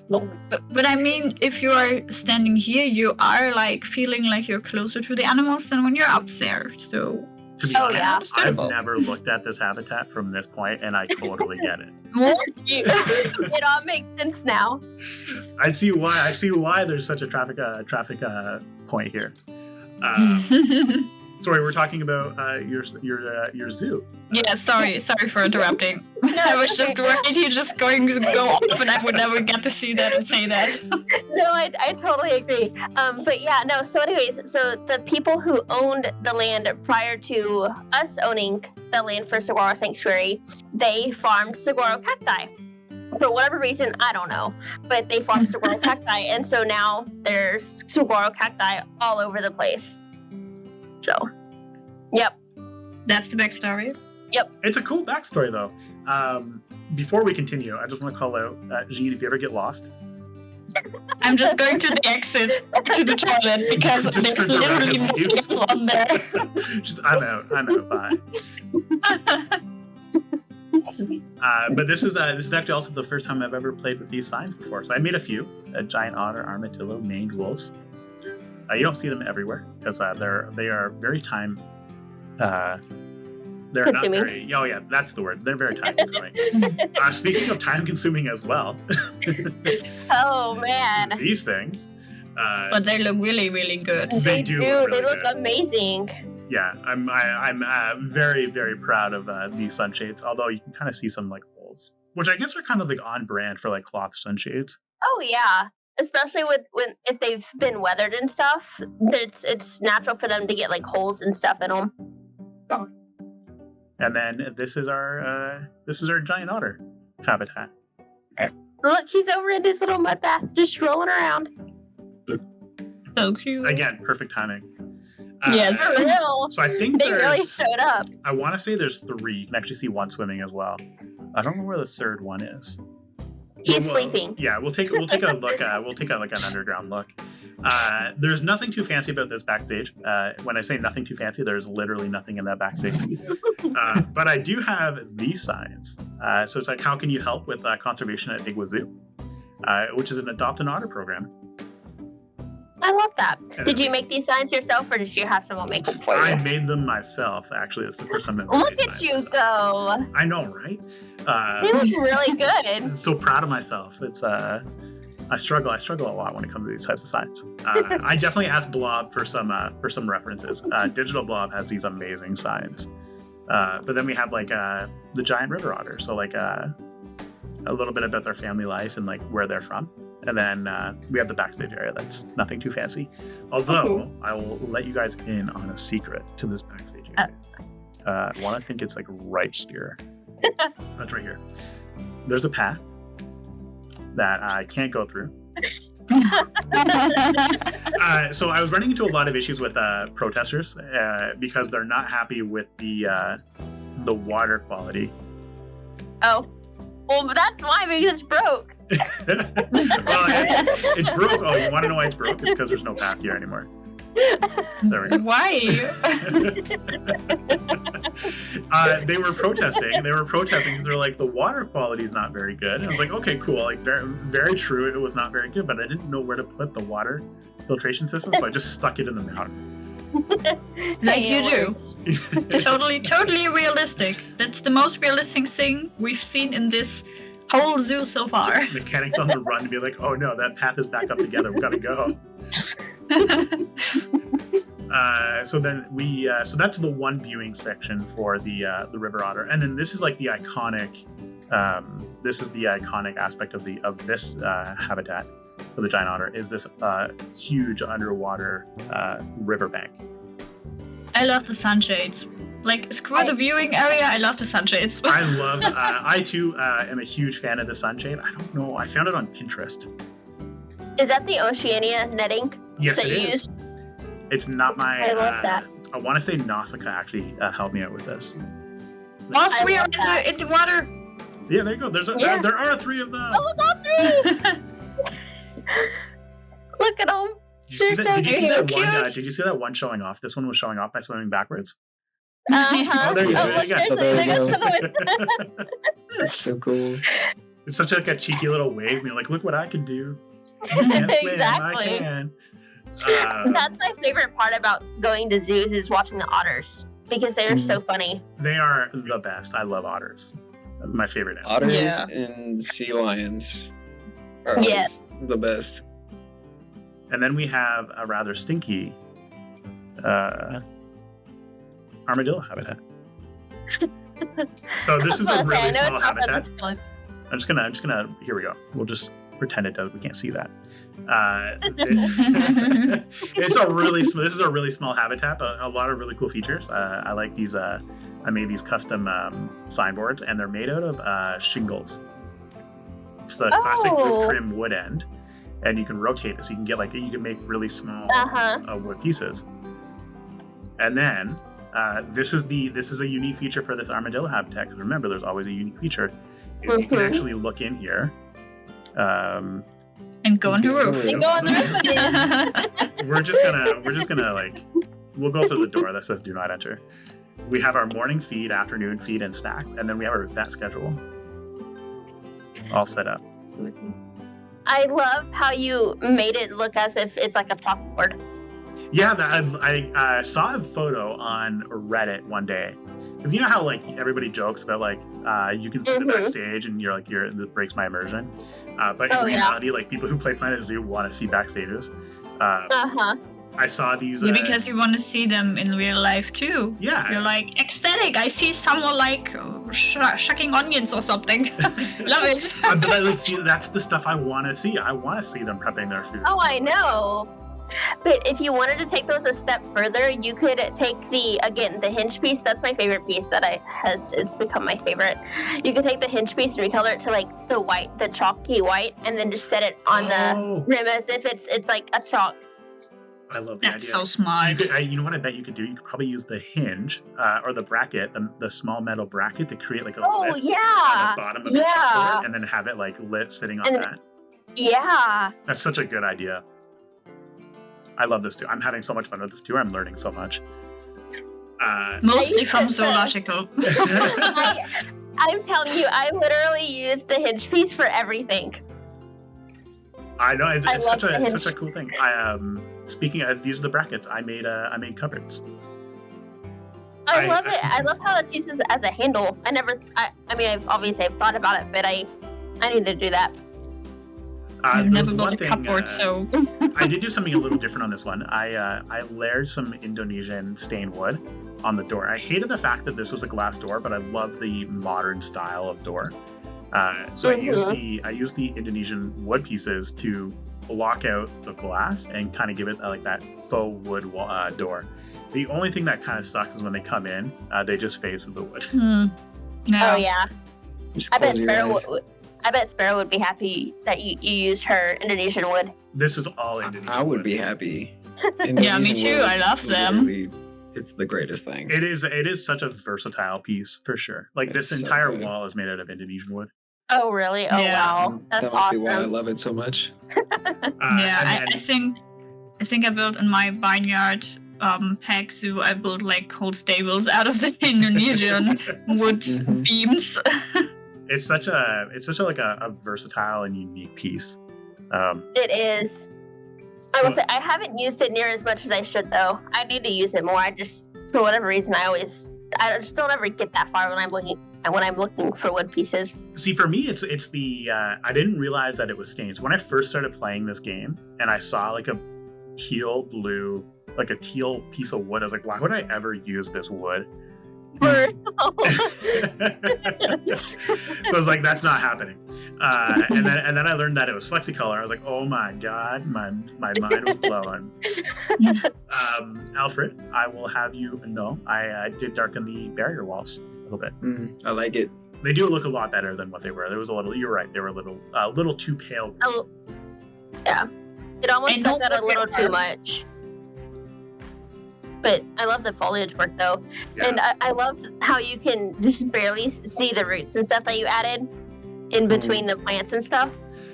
But I mean, if you are standing here, you are like feeling like you're closer to the animals than when you're up there. So To be Oh, honest, yeah. I've understandable. never looked at this habitat from this point, and I totally get it. It all makes sense now. I see why there's such a traffic point here. Sorry, we're talking about your zoo. Yeah, sorry for interrupting. I was just worried you're just going to go off and I would never get to see that and say that. No, I totally agree. But yeah, no. So, anyways, so the people who owned the land prior to us owning the land for Saguaro Sanctuary, they farmed saguaro cacti. For whatever reason, I don't know, but they farmed saguaro cacti, and so now there's saguaro cacti all over the place. So, yep. That's the backstory. It's a cool backstory, though. Before we continue, I just want to call out, Jean, if you ever get lost. I'm just going to the exit to the toilet because Just there's for the literally record, nothing use. else on there. I'm out, bye. But this is actually also the first time I've ever played with these signs before. So I made a few: a giant otter, armadillo, maned wolves. You don't see them everywhere because they are very time. They're Consuming. not very. Oh yeah, that's the word. They're very time consuming. Speaking of time consuming as well, Oh man, these things. But they look really, really good. They do look They really look good. amazing. Yeah, I'm very, very proud of these sunshades. Although you can kind of see some like holes, which I guess are kind of like on brand for like cloth sunshades. Oh yeah, especially if they've been weathered and stuff. It's natural for them to get like holes and stuff in them. And then this is our giant otter habitat. Look, he's over in his little mud bath, just rolling around. So cute. Again, perfect timing. Yes. For real. So I think They really there's. showed up. I want to say there's 3. You can actually see one swimming as well. I don't know where the third one is. He's Well, sleeping. Yeah, we'll take a look. We'll take like an underground look. There's nothing too fancy about this backstage. When I say nothing too fancy, there's literally nothing in that backstage. But I do have these signs. So it's like, how can you help with conservation at Igua Zoo, which is an Adopt an Otter program. I love that. And Did you make these signs yourself, or did you have someone make them for I you? made them myself. Actually, it's the first time I've ever Look made at signs you myself. go. I know, right? They look really good. I'm so proud of myself. It's I struggle a lot when it comes to these types of signs. I definitely asked Blob for some references. Digital Blob has these amazing signs, but then we have like the giant river otter, so like a little bit about their family life and like where they're from, and then we have the backstage area that's nothing too fancy. Although I will let you guys in on a secret to this backstage area. One, I think it's like right here. That's right here. There's a path that I can't go through. So I was running into a lot of issues with protesters because they're not happy with the water quality. Oh. Well, but that's why, because it's broke. Well, it's broke. Oh, you want to know why it's broke? It's because there's no path here anymore. There we go. Why? They were protesting because they're like, the water quality is not very good. And I was like, okay, cool. Like, very, very true. It was not very good, but I didn't know where to put the water filtration system, so I just stuck it in the mountain. Like Hey, you it do. works. Totally realistic. That's the most realistic thing we've seen in this whole zoo so far. Mechanics on the run to be like, oh no, that path is back up together. We gotta go. So then so that's the one viewing section for the river otter, and then this is like the iconic. This is the iconic aspect of this habitat for the giant otter is this huge underwater riverbank. I love the sunshades. Like, screw the viewing area, I love the sunshades. I love. I too am a huge fan of the sunshade. I don't know. I found it on Pinterest. Is that the Oceania netting Yes, that it you is. used? It's not my. I love that. I want to say Nausicaa actually helped me out with this. Also, I we are love in the water. Yeah, there you go. There are 3 of them. Oh, look, all 3! Look at them. Did you see they're that? so Did you see that cute. one? Did you see that one showing off? This one was showing off by swimming backwards. Uh-huh. Oh, there you go. look, There you go. there's There you another go. one. That's so cool. It's such like a cheeky little wave. And you're like, look what I can do. You can't swim, I Exactly. can. That's my favorite part about going to zoos is watching the otters because they are so funny. They are the best. I love otters. My favorite animal. Otters Yeah. and sea lions are Yes. always the best. And then we have a rather stinky armadillo habitat. So this is a I really know small it's not for habitat. this one. I'm just gonna. Here we go. We'll just pretend it does. We can't see that. It's a really small. This is a really small habitat, but a lot of really cool features. I like these. I made these custom signboards, and they're made out of shingles. It's the classic Oh. roof trim wood end, and you can rotate it, so you can get you can make really small Uh-huh. wood pieces. And then this is a unique feature for this armadillo habitat. Because remember, there's always a unique feature. Is you can Mhm. actually look in here. And go on the roof. And go on the roof again. We're just gonna we'll go through the door that says do not enter. We have our morning feed, afternoon feed, and snacks, and then we have our vet schedule all set up. I love how you made it look as if it's like a chalkboard. Yeah, I saw a photo on Reddit one day. Because you know how everybody jokes about you can see the Mhm. backstage and it breaks my immersion. But Oh, in yeah. reality, people who play Planet Zoo want to see backstages. Uh-huh. I saw these. Yeah, because you want to see them in real life too. Yeah. You're like ecstatic. I see someone shucking onions or something. Love it. But see, that's the stuff I want to see. I want to see them prepping their food. Oh, I know. But if you wanted to take those a step further, you could take the hinge piece. That's my favorite piece it's become my favorite. You could take the hinge piece and recolor it to the chalky white, and then just set it on the rim as if it's like a chalk. I love the That's idea. so smart. You know what I bet you could do? You could probably use the hinge or the bracket, the small metal bracket, to create a Oh, lid yeah. on the bottom of the Yeah. chalkboard, and then have it lit sitting on And- that. Yeah. That's such a good idea. I love this too. I'm having so much fun with this tour. I'm learning so much. Mostly I from used to- zoological. I'm telling you, I literally use the hinge piece for everything. I know it's I love such the hinge. a cool thing. Speaking of, these are the brackets. I made cupboards. I love it. I love how it's used as a handle. I've obviously thought about it, but I need to do that. I've there never was built one a thing, cupboard, so I did do something a little different on this one. I layered some Indonesian stained wood on the door. I hated the fact that this was a glass door, but I love the modern style of door. So I used the Indonesian wood pieces to block out the glass and kind of give it that faux wood door. The only thing that kind of sucks is when they come in, they just phase with the wood. no. Oh yeah, Just I bet close your Sparrow. eyes. I bet Sparrow would be happy that you used her Indonesian wood. This is all Indonesian. I would wood. be happy. Yeah, me too. I love them. It's the greatest thing. It is such a versatile piece for sure. This It's so entire good. wall is made out of Indonesian wood. Oh really? Oh Yeah. wow, that's that must be why I awesome. love it so much. Yeah, I think I built in my vineyard pack zoo. I built whole stables out of the Indonesian wood Mhm. beams. It's such a versatile and unique piece. It is. I will say I haven't used it near as much as I should though. I need to use it more. I just for whatever reason I just don't ever get that far when I'm looking for wood pieces. See, for me, it's the I didn't realize that it was stained. So when I first started playing this game and I saw a teal blue, a teal piece of wood, I was like, why would I ever use this wood? So I was like, that's not happening. And then I learned that it was FlexiColor. I was like, oh my god, my mind was blown. Alfred, I will have you know, I did darken the barrier walls a little bit. I like it. They do look a lot better than what they were. There was a little. You're right. They were a little too pale. Oh, yeah. It almost And stuck out a don't little forget too our- much. but I love the foliage work though. Yeah. And I love how you can just barely see the roots and stuff that you added in between the plants and stuff.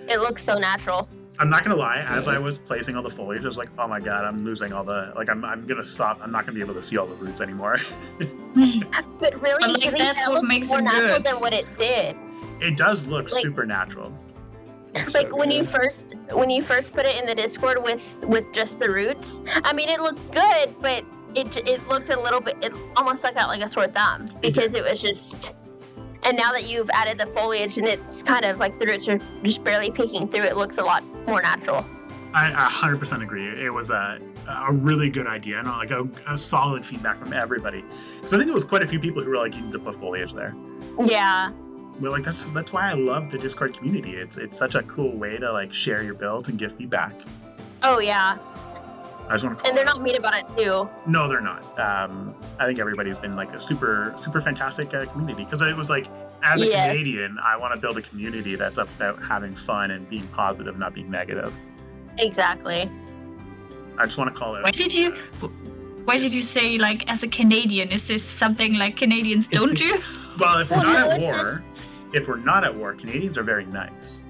It looks so natural. I'm not gonna lie. As I was placing all the foliage, I was like, "Oh my god, I'm losing all the like. I'm gonna stop. I'm not gonna be able to see all the roots anymore." But really, But, like, to me, that's that what looks makes more it natural good. than what it did. It does look Like- super natural. It's Like so when good. you first put it in the Discord with just the roots. I mean, it looked good, but it looked a little bit. It almost stuck out like a sore thumb because it was just. And now that you've added the foliage and it's kind of like the roots are just barely peeking through, it looks a lot more natural. I 100% agree. It was a really good idea and like a solid feedback from everybody. Because I think there was quite a few people who were like, "You need to put foliage there." Yeah. But like that's why I love the Discord community. It's such a cool way to like share your builds and give feedback. Oh yeah. I just want to call And they're it out. not mean about it too. No, they're not. I think everybody's been like a super fantastic community because it was like, as a Yes. Canadian, I want to build a community that's about having fun and being positive, not being negative. Exactly. I just want to call it. Why did you say like as a Canadian? Is this something like Canadians don't do? Well, if we're Well, not no, at it's war, just- if we're not at war, Canadians are very nice.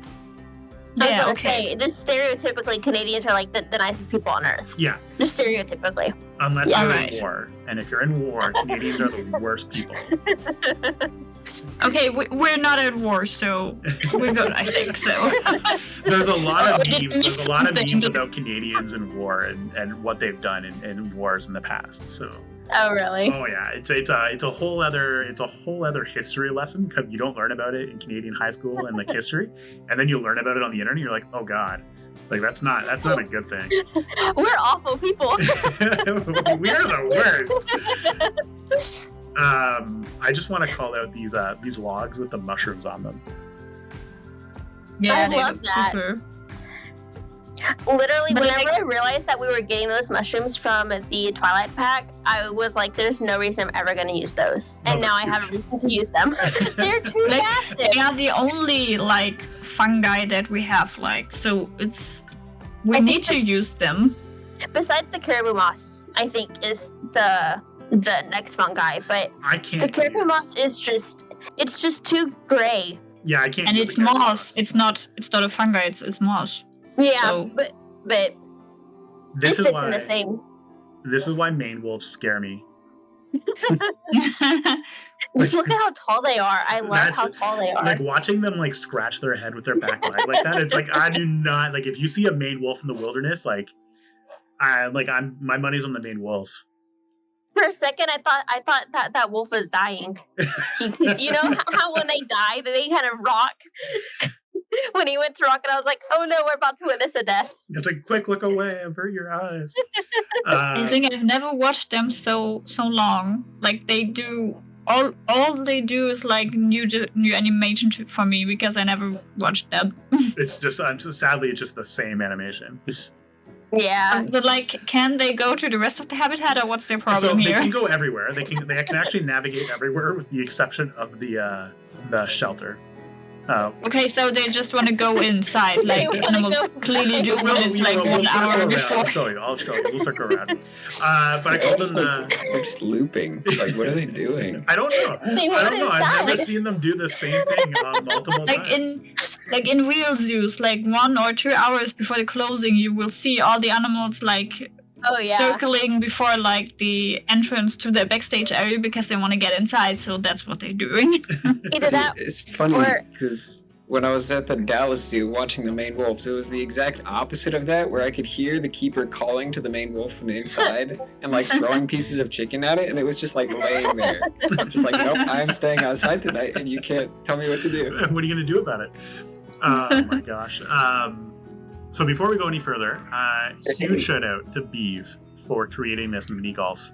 I was Yeah, gonna okay. say, just stereotypically, Canadians are like the nicest people on earth. Yeah, Just stereotypically. unless Yeah, you're right. in war, and if you're in war, Canadians are the worst people. Okay, we're not at war, so we're good, I think. So There's a lot of So it memes. There's a lot of means memes something. about Canadians in war and what they've done in wars in the past. So. Oh really? Oh yeah, it's a whole other history lesson because you don't learn about it in Canadian high school and like history, and then you learn about it on the internet. And you're like, oh god, like that's not a good thing. We're awful people. We're the worst. I just want to call out these logs with the mushrooms on them. yeah, I they love look that. super. Literally, But, like- whenever I realized that we were getting those mushrooms from the Twilight Pack, I was like, "There's no reason I'm ever going to use those." And No, now I they're have a reason to use them. They're too Like, massive. They are the only like fungi that we have, like, so we I need think to this- use them. Besides the caribou moss, I think is the next fungi, but I can't. the caribou use- moss is just too gray. Yeah, I can't. And use it's the caribou moss. It's not a fungi, it's moss. Yeah, So- but This this is fits why. in the same. This is why Maine wolves scare me. Just look at how tall they are. I love That's- how tall they are. Like watching them like scratch their head with their back leg like that. It's like I do not like if you see a Maine wolf in the wilderness, my money's on the Maine wolf. For a second, I thought that wolf was dying. Because you know how when they die, they kind of rock. When he went to rock, and I was like, "Oh no, we're about to witness a death." It's like quick, look away, avert your eyes. I think I've never watched them so long. Like they do all they do is like new animation for me because I never watched them. It's just sadly it's just the same animation. Yeah. But like, can they go to the rest of the habitat, or what's their So problem they here? can go everywhere. They can actually navigate everywhere with the exception of the shelter. Okay, so they just want to go inside, They like wanna animals go- clearly do when it's like 1 hour circle before. around. I'll show you. We'll circle around. But I They're called just, them like, they're just looping. Like, what are they doing? I don't know. They I want don't know. I've never inside. seen them do the same thing multiple Like times. in real zoos, like 1 or 2 hours before the closing, you will see all the animals like Oh yeah. circling before like the entrance to the backstage area because they want to get inside. So that's what they're doing. Either See, that. it's funny or- because when I was at the Dallas Zoo watching the Maine wolves, it was the exact opposite of that, where I could hear the keeper calling to the Maine wolf from the inside and like throwing pieces of chicken at it, and it was just like laying there, just like, nope, I'm staying outside tonight, and you can't tell me what to do. What are you going to do about it? Oh my gosh. So before we go any further, huge shout out to Beeve for creating this mini golf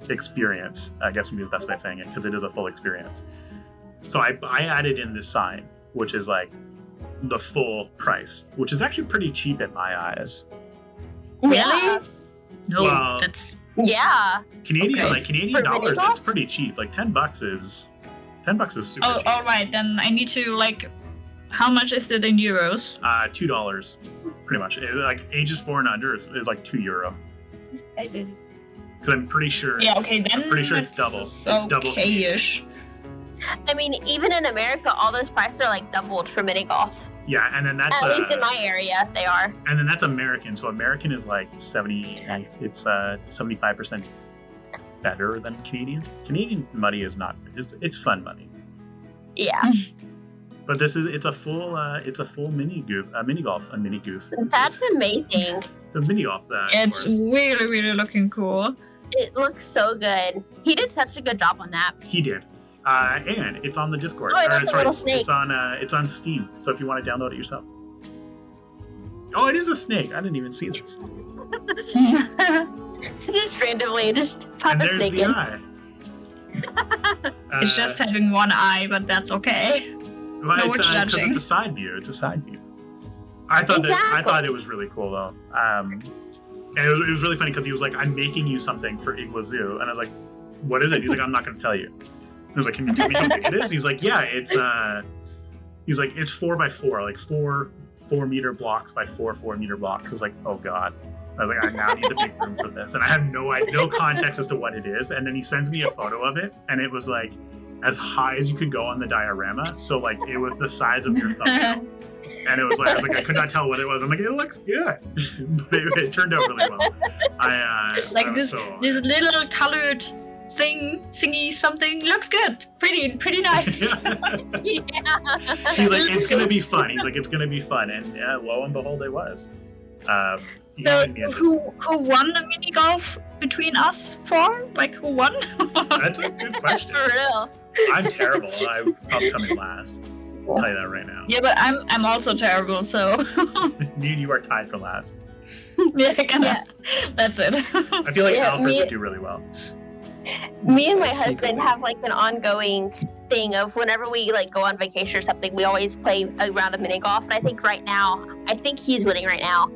experience. I guess would be the best way of saying it because it is a full experience. So I added in this sign, which is like the full price, which is actually pretty cheap in my eyes. Yeah. No, Well- that's Canadian, Okay. like Canadian For mini dollars, golf? it's pretty cheap. Like $10 is super oh, cheap. all right. Then I need to like, how much is it in euros? $2, pretty much. Like ages 4 and under is like €2. Because I'm pretty sure. Yeah, okay, then I'm pretty sure it's double. It's double. okay-ish. I mean, even in America, all those prices are like doubled for mini golf. Yeah, and then that's At least in my area, they are. And then that's American. So American is like 75% better than Canadian. Canadian money is not. It's fun money. Yeah. But it's a full mini goof, mini golf, a mini goof. That's amazing. It's a mini golf. It's course. really, really looking cool. It looks so good. He did such a good job on that. He did. And it's on the Discord. Oh, that's a little snake. It's on Steam. So if you want to download it yourself. Oh, it is a snake. I didn't even see this. Just randomly, just pop And a there's snake the in. eye. It's just having one eye, but that's okay. Well, no it's, one's judging. it's a side view. It's a side view. I thought it was really cool though. And it was really funny because he was like, "I'm making you something for Igua Zoo," and I was like, "What is it?" He's like, "I'm not going to tell you." I was like, "Can you tell me how big it is?" He's like, "Yeah, it's he's like, it's 4x4, like 4-meter blocks by 4-meter blocks." I was like, "Oh God." I was like, "I now need the big room for this," and I have no context as to what it is. And then he sends me a photo of it, and it was like as high as you could go on the diorama. So like it was the size of your thumbnail. And it was like, I could not tell what it was. I'm like, it looks good. But it turned out really well. This little colored thingy something looks good. Pretty nice. Yeah. He's like, it's going to be fun. He's like, it's going to be fun. And lo and behold, it was. So who won the mini golf between us four? Like who won? That's a good question. For real. I'm terrible. I'm probably coming last. I'll tell you that right now. Yeah, but I'm also terrible, so Me and you are tied for last. yeah. That's it. I feel like Alfred would do really well. Me and my husband have like an ongoing thing of whenever we like go on vacation or something, we always play a round of mini golf. And I think right now, he's winning right now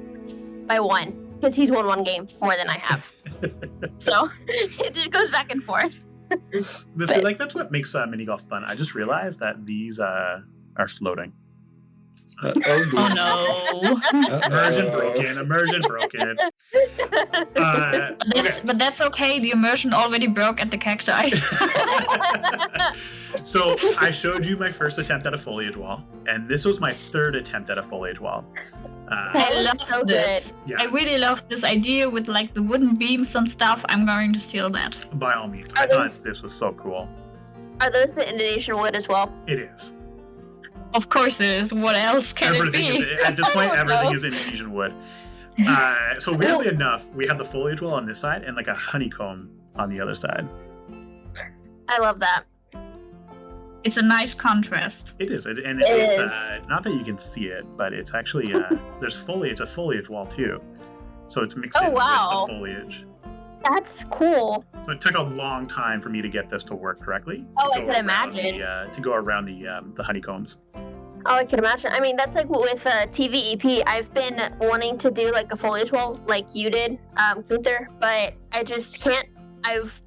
by one because he's won one game more than I have. So it just goes back and forth. That's what makes mini golf fun. I just realized that these are floating. Oh no! Immersion broken. But that's okay. The immersion already broke at the cacti. So I showed you my first attempt at a foliage wall, and this was my third attempt at a foliage wall. I love this. Yeah. I really love this idea with like the wooden beams and stuff. I'm going to steal that. By all means, I thought this was so cool. Are those the Indonesian wood as well? It is. Of course it is. What else can it be? At this point, everything is Indonesian wood. So weirdly enough, we have the foliage wall on this side and like a honeycomb on the other side. I love that. It's a nice contrast. It is, it's not that you can see it, but it's actually there's foliage. It's a foliage wall too, so it's mixed in with the foliage. That's cool. So it took a long time for me to get this to work correctly. Oh, I could imagine. To go around the honeycombs. Oh, I can imagine. I mean, that's like with TVEP. I've been wanting to do like a foliage wall like you did, Gunther, but I just can't.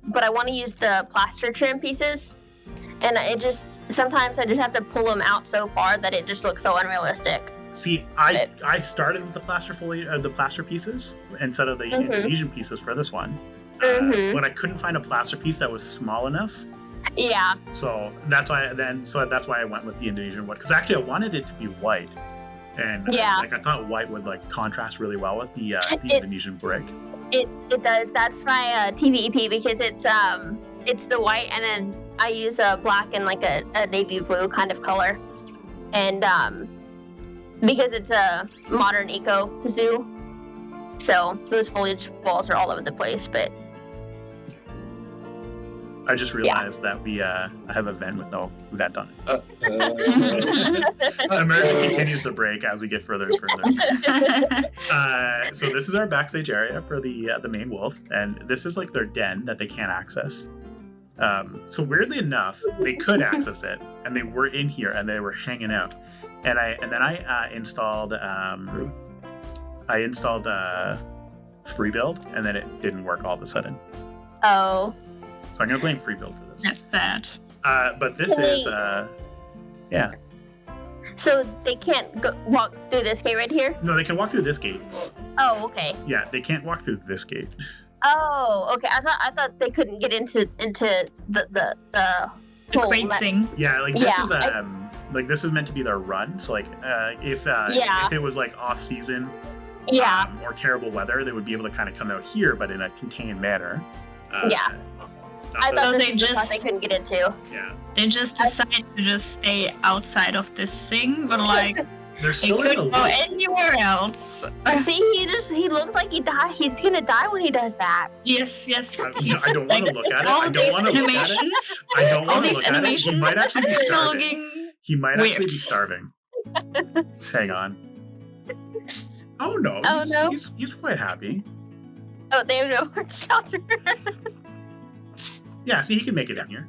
But I want to use the plaster trim pieces, and sometimes I just have to pull them out so far that it just looks so unrealistic. See, I started with the plaster pieces instead of the Indonesian pieces for this one, but I couldn't find a plaster piece that was small enough. Yeah. So that's why I went with the Indonesian wood, because actually I wanted it to be white, and I thought white would like contrast really well with the Indonesian brick. It does. That's my TVEP because it's the white, and then I use a black and like a navy blue kind of color, and because it's a modern eco zoo, so those foliage walls are all over the place. But I just realized that I have a vent with no vent on it. Immersion continues to break as we get further and further. So this is our backstage area for the main wolf, and this is like their den that they can't access. So weirdly enough, they could access it, and they were in here and they were hanging out. And then I installed free build, and then it didn't work all of a sudden. Oh. So I'm gonna blame free build for this. That's bad. But this is yeah. So they can't walk through this gate right here? No, they can walk through this gate. Oh, okay. Yeah, they can't walk through this gate. Oh, okay. I thought they couldn't get into the The hole. crate thing. Yeah, like this Yeah, is like this is meant to be their run. So like if it was like off season Yeah. or terrible weather, they would be able to kind of come out here, but in a contained manner. Yeah. not I that- thought So this they was the spot just- they couldn't get into. yeah. They just decided to just stay outside of this thing, but like They're they still in could a go little. anywhere else. See, he looks like he died. He's gonna die when he does that. Yes. I don't want to look at it. All I don't these want to look at it. animations. I don't All want to these look at it. He animations might actually be are starving. looking He might actually be weird. starving. Hang on. Oh no. Oh, he's, no. He's quite happy. Oh, they have no shelter. Yeah, see, he can make it in here.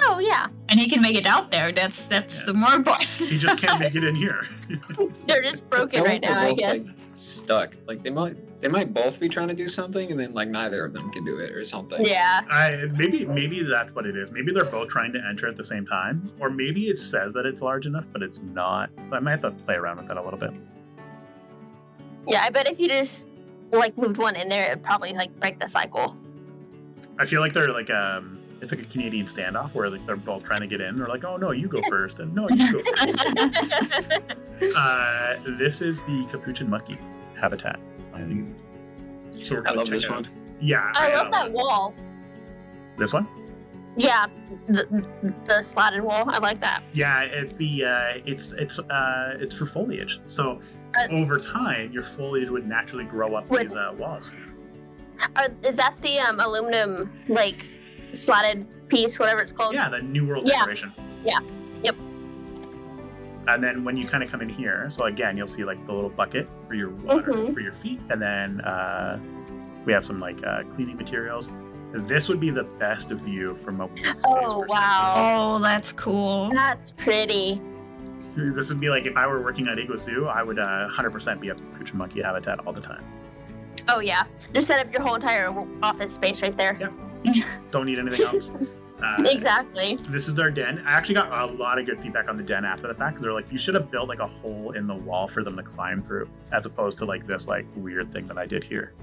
Oh yeah, and he can make it out there. That's Yeah. the more important. He just can't make it in here. they're just broken feel right like they're now. I both, guess. like, stuck. Like they might both be trying to do something, and then like neither of them can do it or something. Yeah. Maybe that's what it is. Maybe they're both trying to enter at the same time, or maybe it says that it's large enough, but it's not. So I might have to play around with that a little bit. Yeah, I bet if you just like moved one in there, it'd probably like break the cycle. I feel like they're like it's like a Canadian standoff where like they're both trying to get in. They're like, oh no, you go first, and no, you go first. This is the capuchin monkey habitat. So we're I gonna love check this out- one. Yeah, I love that wall. This one. Yeah, the slatted wall. I like that. Yeah, it's for foliage. So over time, your foliage would naturally grow up Would- these walls. Is that the aluminum like slatted piece, whatever it's called? Yeah, the New World Yeah. decoration. Yeah. Yep. And then when you kind of come in here, so again, you'll see like the little bucket for your water Mhm. for your feet, and then we have some like cleaning materials. This would be the best view from a workspace Oh perspective. wow, Oh, that's cool. that's pretty. This would be like if I were working at Igua Zoo, I would 100% be at Capuchin Monkey habitat all the time. Oh yeah, just set up your whole entire office space right there. Don't need anything else. Exactly. This is their den. I actually got a lot of good feedback on the den after the fact. They're like, you should have built like a hole in the wall for them to climb through, as opposed to like this like weird thing that I did here.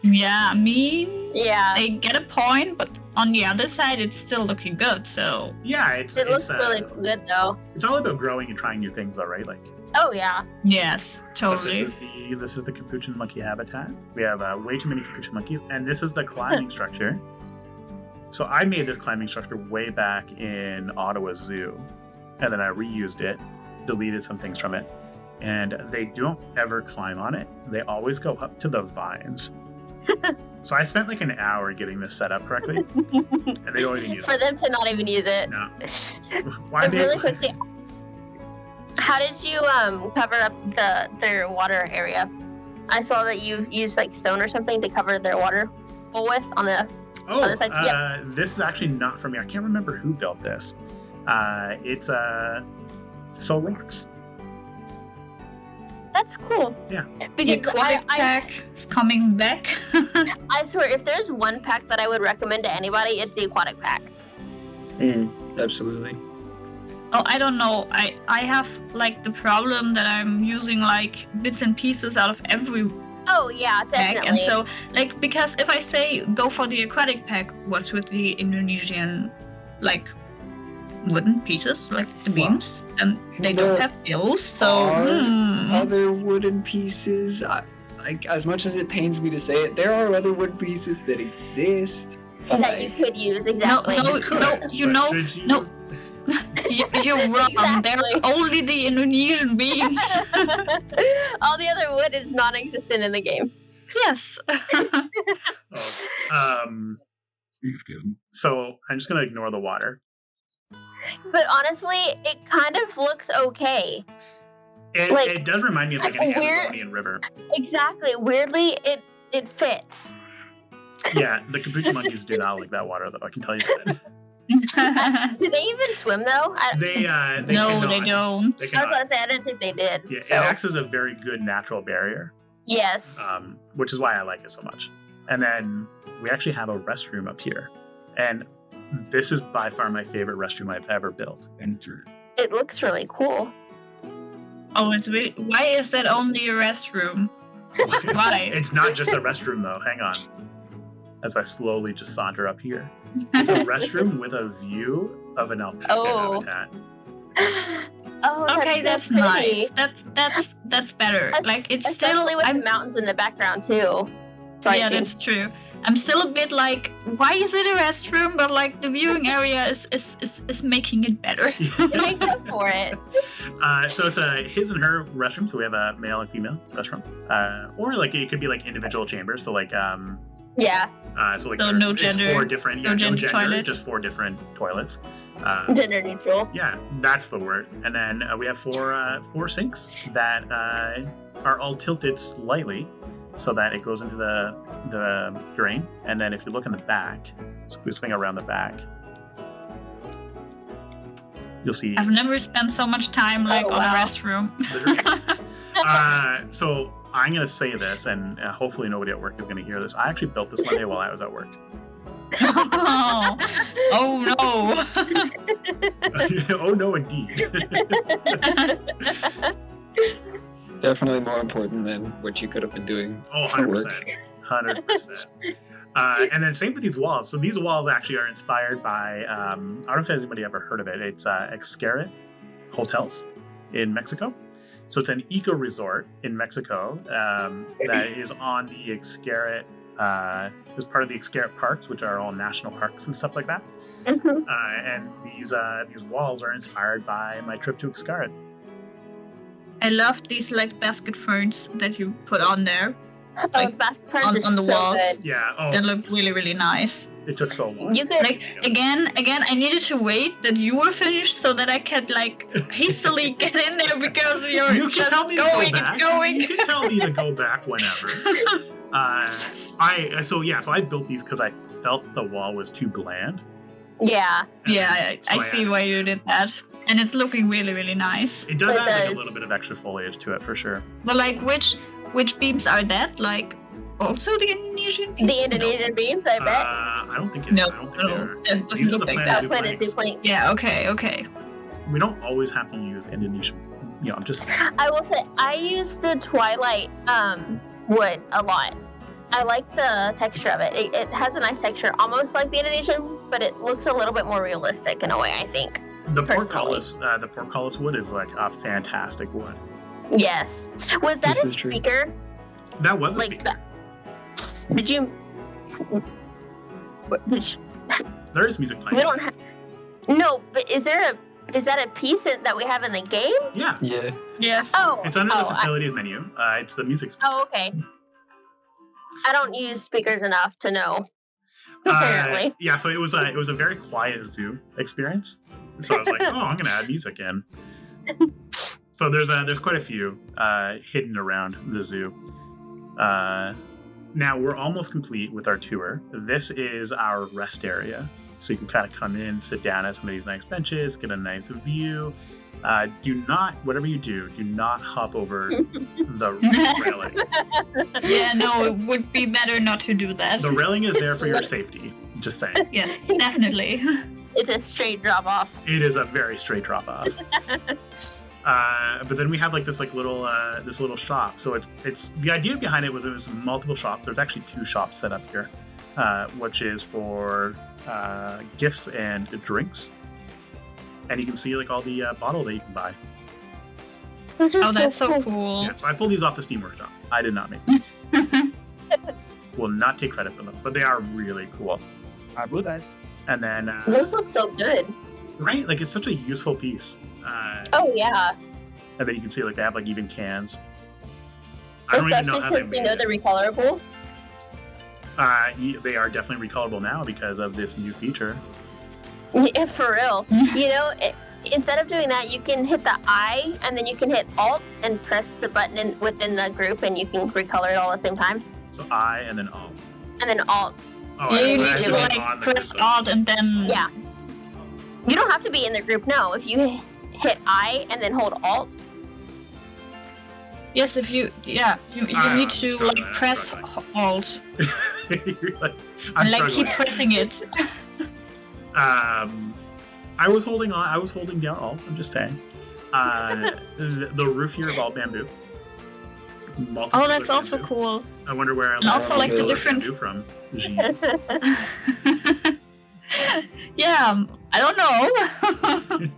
Yeah, I mean, Yeah, they get a point, but on the other side, it's still looking good. So Yeah, it looks really good though. It's all about growing and trying new things, though, right? Like, Oh yeah. yes, but totally. this is the Capuchin monkey habitat. We have way too many Capuchin monkeys, and this is the climbing structure. So I made this climbing structure way back in Ottawa Zoo, and then I reused it, deleted some things from it, and they don't ever climb on it. They always go up to the vines. So I spent like an hour getting this set up correctly, and they don't even use For it. them to not even use it. No. Why And they? really quickly, how did you cover up their water area? I saw that you used like stone or something to cover their water hole with on the. Oh, other side, this is actually not from me. I can't remember who built this. It's Phil Rocks. That's cool. Yeah. The Because aquatic pack is coming back. I swear, if there's one pack that I would recommend to anybody, it's the aquatic pack. Absolutely. Oh, I don't know. I have like the problem that I'm using like bits and pieces out of every Oh yeah, pack, definitely. and so like because if I say go for the aquatic pack, what's with the Indonesian like wooden pieces, like the Wow. beams, and they There don't have those. So are other wooden pieces. Like as much as it pains me to say it, there are other wooden pieces that exist. but, that you like, could use no, exactly. no, Could, no, you but know, should you? no. You're wrong. Exactly. They're only the Indonesian beams. All the other wood is non-existent in the game. Yes. So I'm just gonna ignore the water. But honestly, it kind of looks okay. Like, It does remind me of like an where- Amazonian river. Exactly. Weirdly, it fits. Yeah, the Capuchin monkeys do not like that water, though. I can tell you that. Do they even swim though? They No, cannot. they don't. They I was cannot. about to say I didn't think they did. Yeah, so it acts as a very good natural barrier, yes. which is why I like it so much. And then we actually have a restroom up here, and this is by far my favorite restroom I've ever built. It looks really cool. Oh, it's really. Why is that only a restroom? Why? It's not just a restroom though. Hang on. As I slowly just saunter up here, it's a restroom with a view of an alpaca habitat. Oh, Okay, that's so pretty. nice. That's better. Like it's Especially still. with the mountains in the background too. Sorry, Yeah, Shane. that's true. I'm still a bit like, why is it a restroom? But like the viewing area is making it better. It makes up for it. So it's a his and her restroom. So we have a male and female restroom, or like it could be like individual chambers. So like Yeah, so like No- there- no it's gender- 4 different no gender toilet. just 4 different toilets. gender neutral. Yeah, that's the word. And then we have 4 sinks that are all tilted slightly so that it goes into the drain. And then if you look in the back, so if we swing around the back, you'll see I've never spent so much time like Oh, on wow. a restroom. the drain. So I'm gonna say this, and hopefully nobody at work is gonna hear this. I actually built this one day while I was at work. Oh no. Oh no, indeed. Definitely more important than what you could have been doing Oh, for work. 100%. And then same with these walls. So these walls actually are inspired by, I don't know if anybody ever heard of it. It's Xcaret Hotels in Mexico. So it's an eco resort in Mexico that is on the Xcaret, is part of the Xcaret parks, which are all national parks and stuff like that. Mhm. And these walls are inspired by my trip to Xcaret. I love these like basket ferns that you put on there. Oh, Like, basket ferns on are the so walls. good. Yeah. Oh, That look really, really nice. it took so long. You could Like again, I needed to wait that you were finished so that I could like hastily get in there because you're You can just tell me to going go back. and going. You can tell me to go back whenever. So I built these because I felt the wall was too bland. yeah. Yeah, I So see why you did that. And it's looking really, really nice. It does It add like a does. little bit of extra foliage to it for sure. But like which beams are that? Like also the Indonesian beams? The Indonesian beams, I bet. I don't think. No, I don't think no, they're. that These doesn't are look the like Planet that. Zoo Planet Zoo planks. planks. Yeah, okay. We don't always have to use Indonesian. You know, I'm just. I will say I use the Twilight wood a lot. I like the texture of it. It has a nice texture, almost like the Indonesian, but it looks a little bit more realistic in a way, I think. The Personally. portcullis wood is like a fantastic wood. Yes. Was that This a is true. speaker? That was a Like speaker. that? Did you? There is music playing. We don't have. No, but is that a piece that we have in the game? Yeah, Yeah. Yes. Oh, it's under the oh, facilities menu. It's the music. Oh, okay. I don't use speakers enough to know. Apparently. Yeah, so it was a very quiet zoo experience. So I was like, oh, I'm gonna add music in. So there's quite a few hidden around the zoo. Now we're almost complete with our tour. This is our rest area, so you can kind of come in, sit down at some of these nice benches, get a nice view. Do not, whatever you do not hop over the railing. Yeah, no, it would be better not to do that. The railing is there for your safety. Just saying. Yes, definitely. It's a straight drop off. It is a very straight drop off. But then we have like this little shop. So it's the idea behind it was multiple shops. There's actually 2 shops set up here, which is for gifts and drinks. And you can see like all the bottles that you can buy. Those are Oh, that's so cool. cool. Yeah, so I pulled these off the Steam Workshop. I did not make these. Will not take credit for them, but they are really cool. Arbudas. And then Those look so good. right, like it's such a useful piece. Oh yeah, And then you can see like they have like even cans. I don't even know especially how they since you made know it. they're recolorable. They are definitely recolorable now because of this new feature. Yeah, for real. You know, instead of doing that, you can hit the I and then you can hit Alt and press the button within the group, and you can recolor it all at the same time. So I and then all. And then Alt. Oh, You I need actually to went like on the press system. Alt and then Yeah. You don't have to be in the group. No, if you hit I and then hold Alt. Yes, if you you I'm need to struggling, like I'm press struggling. Alt You're like, I'm and like struggling. keep pressing it. I was holding on. I was holding down alt. I'm just saying. The roof here is all bamboo. Oh, that's also cool. I wonder where And also, like, the different... from Jean. Yeah, I don't know.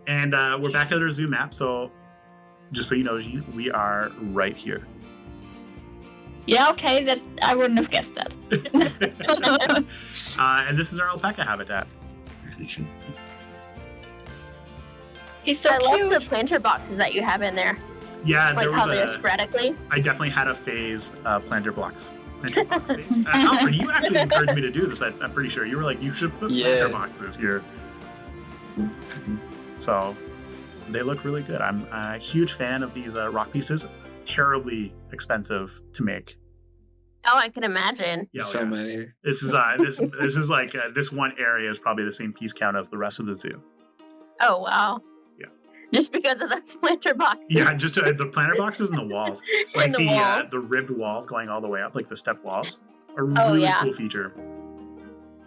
And we're back at our zoo map, so just so you know, Jean, we are right here. Yeah, okay, that I wouldn't have guessed that. And this is our alpaca habitat. He's so I cute. love the planter boxes that you have in there. Yeah, Like there how was they're sporadically. I definitely had a phase planter box phase. Alfred, you actually encouraged me to do this. I'm pretty sure you were like, you should put planter boxes here. So they look really good. I'm a huge fan of these rock pieces. Terribly expensive to make. Oh, I can imagine. Yeah, So many. This is this is like this one area is probably the same piece count as the rest of the zoo. Oh, wow. Yeah. Just because of those planter boxes. Yeah, just the planter boxes and the walls, like And the walls. the ribbed walls going all the way up, like the step walls, a Oh, really yeah. cool feature.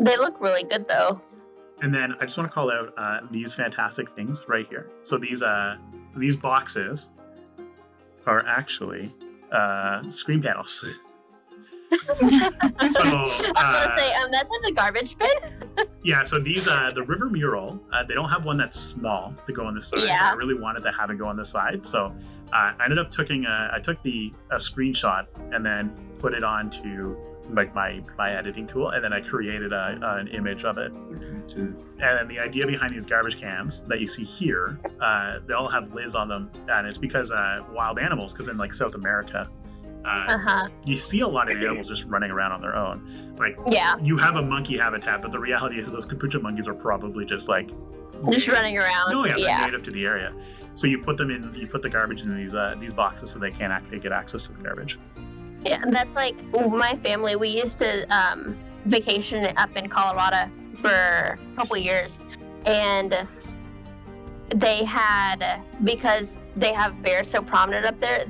They look really good, though. And then I just want to call out these fantastic things right here. So these boxes are actually screen panels. So I was gonna say, that says a garbage bin. yeah, so these the river mural, they don't have one that's small to go on the side. Yeah. But I really wanted to have it go on the side, so I ended up I took a screenshot and then put it onto like my editing tool, and then I created an image of it. And then the idea behind these garbage cans that you see here, they all have lids on them, and it's because wild animals, because in like South America, you see a lot of animals just running around on their own. Like, Yeah. you have a monkey habitat, but the reality is those capuchin monkeys are probably just like Just running around. oh yeah, they're Yeah. native to the area. So you put the garbage in these boxes so they can't actually get access to the garbage. Yeah, and that's like my family. We used to vacation up in Colorado for a couple years, and they had, because they have bears so prominent up there,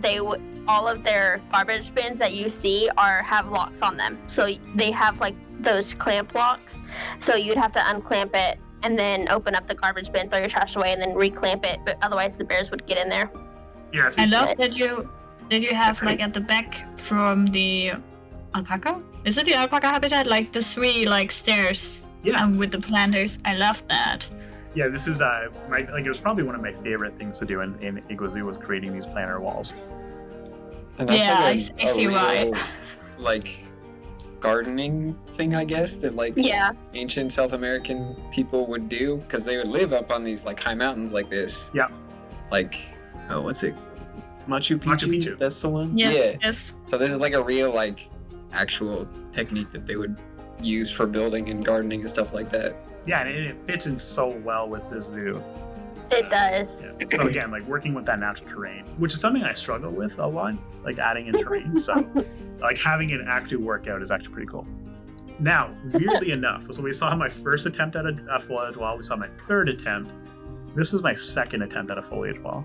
all of their garbage bins that you see have locks on them. So they have like those clamp locks. So you'd have to unclamp it and then open up the garbage bin, throw your trash away, and then reclamp it. But otherwise, the bears would get in there. Yeah, I love that you have like at the back from the alpaca. Is it the alpaca habitat? Like the 3 like stairs. Yeah. With the planters. I love that. Yeah, this is it was probably one of my favorite things to do in Igua Zoo was creating these planter walls. And that's Yeah, like I see why. real, like gardening thing, I guess, that like Yeah. ancient South American people would do, because they would live up on these like high mountains like this. Yeah. Like, oh, what's it? Machu Picchu. Machu Picchu. That's the one. Yes, Yeah. yes. So this is like a real like actual technique that they would use for building and gardening and stuff like that. Yeah, and it fits in so well with this zoo. It does. Yeah. So again, like working with that natural terrain, which is something I struggle with a lot, like adding in terrain. So like having it actually work out is actually pretty cool. Now, weirdly enough, so we saw my first attempt at a foliage wall. We saw my third attempt. This is my second attempt at a foliage wall.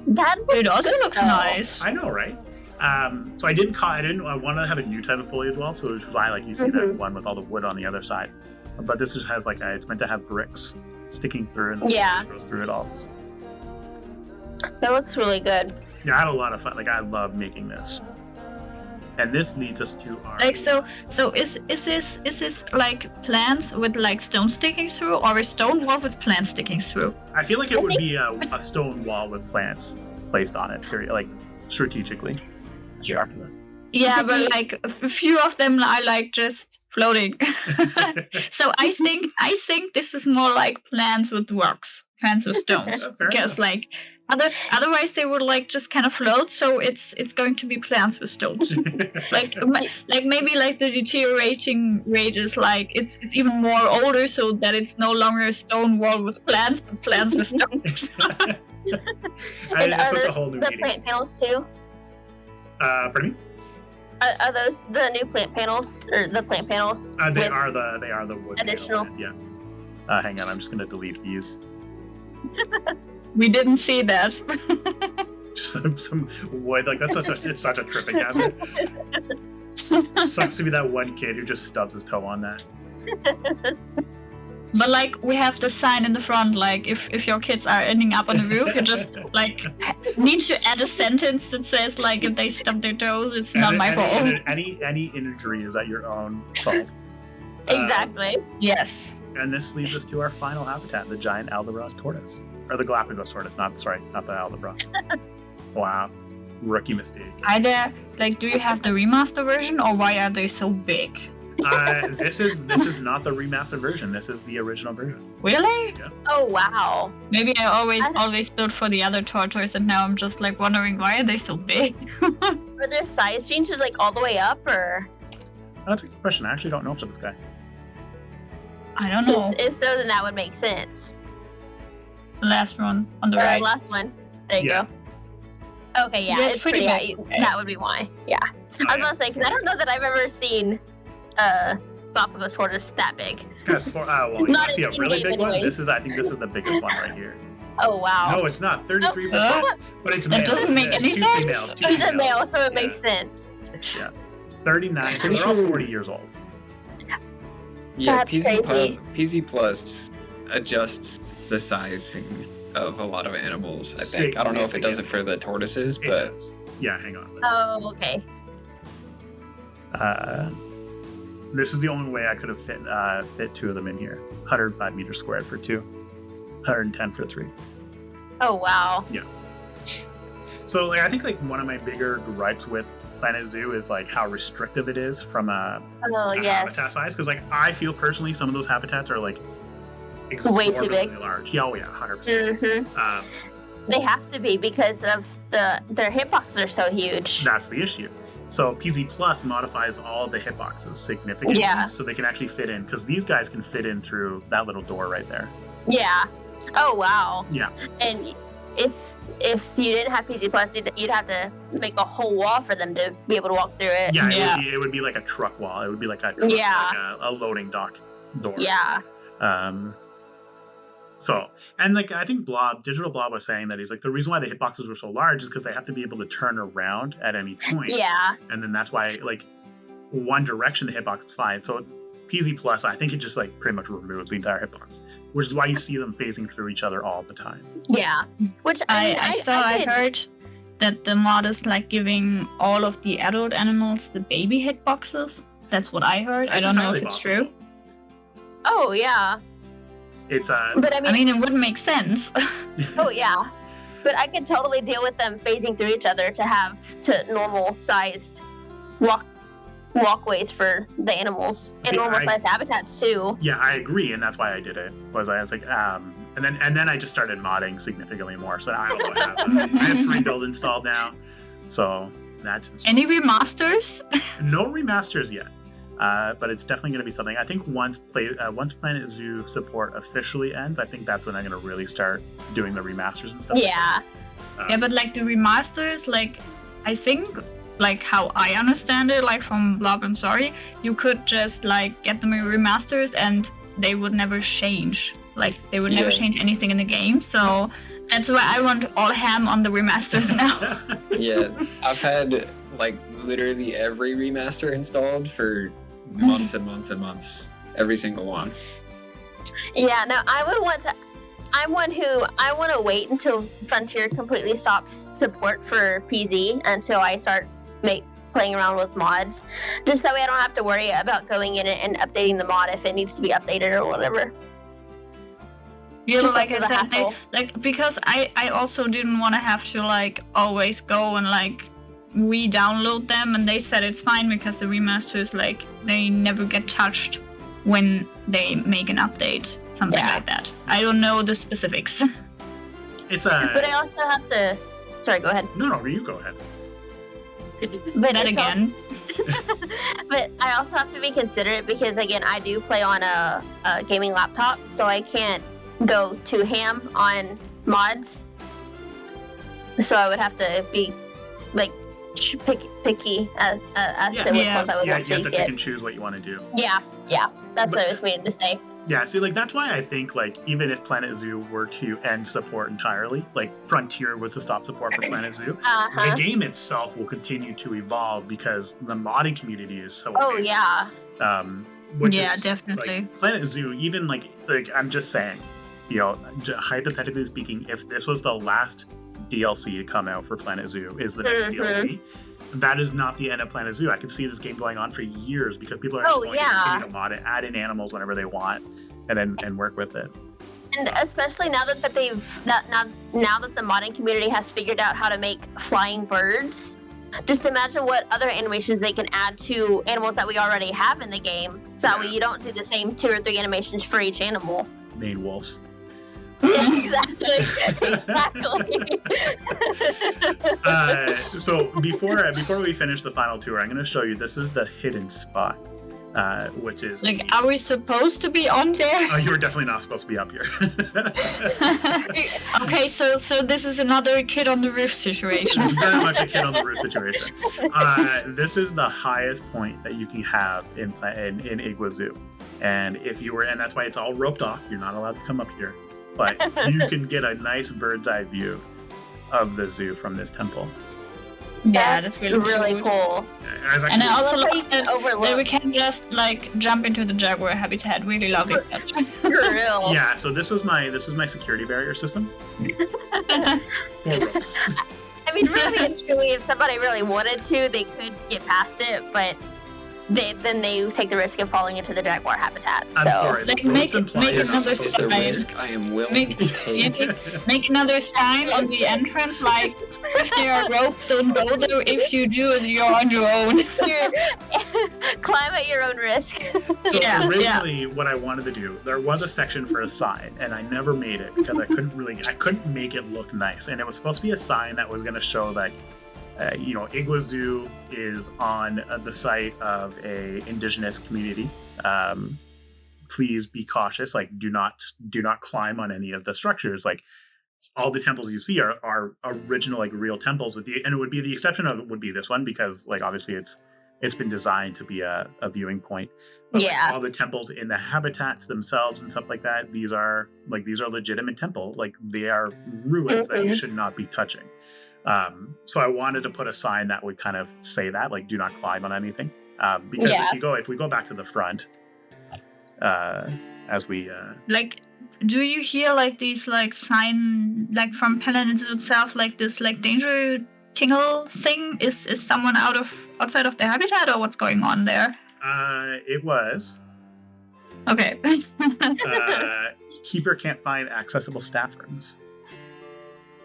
That looks It also good, looks though. nice. I know, right? So I wanted to have a new type of foliage wall, so which is why like you see that Mhm. one with all the wood on the other side. But this just has it's meant to have bricks sticking through and the Yeah. foliage goes through it all. That looks really good. Yeah, I had a lot of fun. Like I love making this. And this leads us to our Like so is this like plants with like stone sticking through, or a stone wall with plants sticking through? I feel like it I would think be a stone wall with plants placed on it, period, like strategically. Yeah, but like a few of them are like just floating. So I think this is more like plants with rocks, plants with stones, Fair because enough. like otherwise they would like just kind of float. So it's going to be plants with stones. like maybe like the deteriorating rate is like it's even more older, so that it's no longer a stone wall with plants, but plants with stones. And it are puts a those whole new the meaning. plant panels too? Pardon me? Are those the new plant panels, or the plant panels? They with- are the wood additional- panel ones, yeah. Hang on, I'm just gonna delete these. We didn't see that. Just some wood, like it's such a tripping hazard. Sucks to be that one kid who just stubs his toe on that. But like we have the sign in the front, like if your kids are ending up on the roof, you just like need to add a sentence that says like if they stub their toes, it's not my fault. Any injury is at your own fault. Exactly. Yes. And this leads us to our final habitat, the giant Albatross tortoise. Or the Galapagos tortoise, not the Albatross. Wow. Rookie mistake. Are there like do you have the remaster version or why are they so big? This is not the remastered version. This is the original version. Really? Yeah. Oh wow. Maybe I always built for the other tortoise and now I'm just like wondering why are they so big? Are their size changes like all the way up or? That's a good question. I actually don't know for this guy. I don't know. If so, then that would make sense. The last one on the right. Last one. There you go. Okay, yeah, it's pretty big. That would be why. Yeah. I was about to say, because I don't know that I've ever seen Galapagos tortoise that big. This guy's you Not see a really big one? anyways. I think this is the biggest one right here. Oh, wow. No, it's not. 33%. But it's male. That doesn't make any Two sense. females, two He's a females. male, so it makes sense. Yeah. 39. So they're all 40 years old. Yeah, That's crazy. PZ Plus adjusts the sizing of a lot of animals, I think. I don't know if it does it for the tortoises, It but does. Yeah, hang on. Oh, okay. This is the only way I could have fit two of them in here. 105 meters squared for two. 110 for three. Oh, wow. So I think like one of my bigger gripes with Planet Zoo is like how restrictive it is from a habitat size. Because like I feel personally some of those habitats are like way too big. Large. Yeah, 100%. Mm-hmm. They have to be because of their hitboxes are so huge. That's the issue. So PZ Plus modifies all the hitboxes significantly, so they can actually fit in. Because these guys can fit in through that little door right there. Yeah. Oh wow. Yeah. And if you didn't have PZ Plus, you'd have to make a whole wall for them to be able to walk through it. Yeah, it would be like a truck wall. It would be like a truck, like a loading dock door. Yeah. So, and like I think Digital Blob was saying that he's like the reason why the hitboxes were so large is because they have to be able to turn around at any point. Yeah. And then that's why like one direction the hitbox is fine. So PZ Plus, I think it just like pretty much removes the entire hitbox, which is why you see them phasing through each other all the time. Yeah. Which I heard that the mod is like giving all of the adult animals the baby hitboxes. That's what I heard. I don't know if it's true. Oh yeah. It's but I mean it wouldn't make sense. Oh yeah. But I could totally deal with them phasing through each other to normal sized walkways for the animals and normal sized habitats too. Yeah, I agree, and that's why I did it. I was like, and then I just started modding significantly more. So I also have I have 3 build installed now. So that's installed. Any remasters? No remasters yet. But it's definitely going to be something. I think once Planet Zoo support officially ends, I think that's when I'm going to really start doing the remasters and stuff. Yeah. Yeah, but like the remasters, like I think, like how I understand it, like from Blob and Sorry, you could just like get them remasters and they would never change. Like they would never change anything in the game. So that's why I want all ham on the remasters now. Yeah, I've had like literally every remaster installed for months and months and months. Every single one. Yeah, no, I'm one who I want to wait until Frontier completely stops support for PZ until I start playing around with mods. Just that way I don't have to worry about going in and updating the mod if it needs to be updated or whatever. Yeah, Just like I said, because I also didn't want to have to like always go and like re-download them, and they said it's fine because the remasters like they never get touched when they make an update, something like that. I don't know the specifics. It's But I also have to. Sorry, go ahead. No, you go ahead. But that again. But I also have to be considerate because again, I do play on a gaming laptop, so I can't go too ham on mods. So I would have to be like picky as to which ones I would want to you have to get. pick and choose what you want to do. Yeah, that's what I was waiting to say. Yeah, see, like that's why I think like even if Planet Zoo were to end support entirely, like Frontier was to stop support for Planet Zoo, the game itself will continue to evolve because the modding community is so amazing. Yeah. Which Yeah, is, definitely. Like, Planet Zoo, even like I'm just saying, hypothetically speaking, if this was the last DLC to come out for Planet Zoo, is the next DLC, that is not the end of Planet Zoo. I could see this game going on for years because people are just going to continue to mod it, add in animals whenever they want, and work with it. And especially now that now that the modding community has figured out how to make flying birds, just imagine what other animations they can add to animals that we already have in the game, so that way you don't see the same 2 or 3 animations for each animal. Main wolves. Yeah, exactly. So before we finish the final tour, I'm going to show you. This is the hidden spot, which is Like, are we supposed to be on there? You're definitely not supposed to be up here. Okay, so this is another kid on the roof situation. It's very much a kid on the roof situation. This is the highest point that you can have in Igua Zoo, and that's why it's all roped off. You're not allowed to come up here, but you can get a nice bird's eye view of the zoo from this temple. Yeah, that's really cool. And I also love how you like can that we can just like jump into the jaguar habitat. Really love it. For real. Yeah, so this is my security barrier system. 4 ropes. I mean, really and truly, if somebody really wanted to, they could get past it, but then they take the risk of falling into the jaguar habitat. I'm sorry. Like, the ropes make imply another you're not supposed It's a sign. risk I am willing to take. Make another sign on the entrance, like if there are ropes, don't go there. If you do, you're on your own. Climb at your own risk. So Yeah, originally, what I wanted to do, there was a section for a sign, and I never made it because I couldn't make it look nice. And it was supposed to be a sign that was going to show that, Igua Zoo is on the site of a indigenous community. Please be cautious. Like, do not climb on any of the structures. Like, all the temples you see are original, like, real temples. And it would be the exception of it would be this one because, like, obviously it's been designed to be a viewing point. But Yeah. like, all the temples in the habitats themselves and stuff like that, these are legitimate temple. Like, they are ruins that you should not be touching. So I wanted to put a sign that would kind of say that, like, do not climb on anything. Because if we go back to the front, as we Like, do you hear like these like sign like from Planet Zoo itself, like this like danger tingle thing? Is someone outside of the habitat, or what's going on there? it was Okay. keeper can't find accessible staff rooms.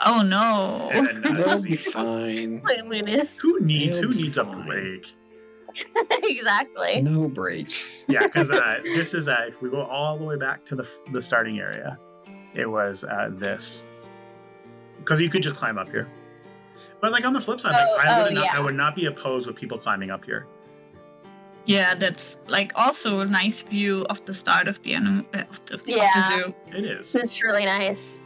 Oh no. And It'll be fine. Cleanliness. who needs It'll be a fine. break? Exactly. No breaks. Yeah, because this is if we go all the way back to the starting area, it was this, because you could just climb up here. But like on the flip side, I would not be opposed with people climbing up here. Yeah, that's like also a nice view of the start of the of the zoo. It is, It's really nice.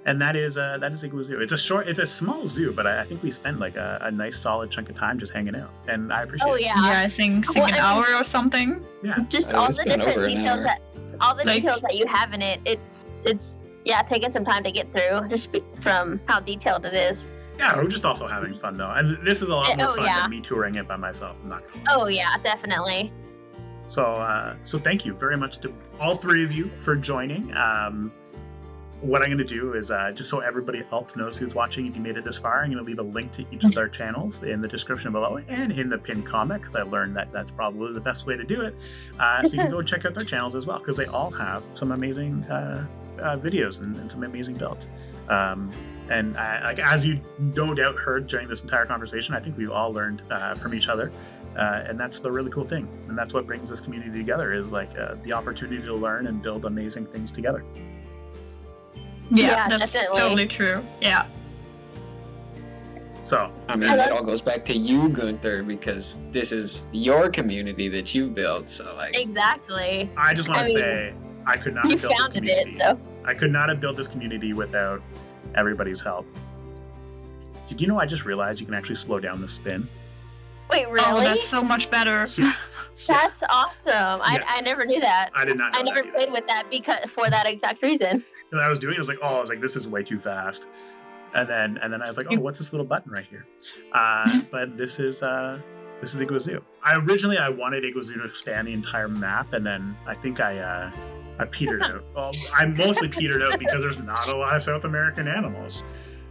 and that is Igua Zoo. It's a small zoo, but I think we spent like a nice solid chunk of time just hanging out, and I appreciate Oh it. yeah. Yeah, I think Well, an I hour or something. Yeah, Just Oh, all it's the been different over an details hour. Like- that you have in it. It's taking some time to get through just from how detailed it is. yeah. We're just also having fun though, and this is a lot more Oh, fun yeah. than me touring it by myself. I'm not gonna lie. Oh yeah, definitely. So thank you very much to all 3 of you for joining. What I'm going to do is, just so everybody else knows who's watching, if you made it this far, I'm going to leave a link to each of their channels in the description below and in the pinned comment, because I learned that that's probably the best way to do it. So you can go check out their channels as well, because they all have some amazing videos and some amazing builds. And like, as you no doubt heard during this entire conversation, I think we've all learned from each other. And that's the really cool thing. And that's what brings this community together, is like the opportunity to learn and build amazing things together. Yeah, Yeah, that's definitely. totally true. Yeah. So I mean, it all goes back to you, Gunther, because this is your community that you built. So, like, Exactly. I just want to say, I could not You have built this founded it, community. so. I could not have built this community without everybody's help. Did you know I just realized you can actually slow down the spin? Wait, really? Oh, that's so much better. That's awesome. Yeah. I never knew that. I did not know I never that played with that for that exact reason. And I was doing it, I was like, this is way too fast. And then I was like, oh, what's this little button right here? But this is Igua Zoo. Originally I wanted Igua Zoo to expand the entire map, and then I think I petered out. Well, I mostly petered out because there's not a lot of South American animals.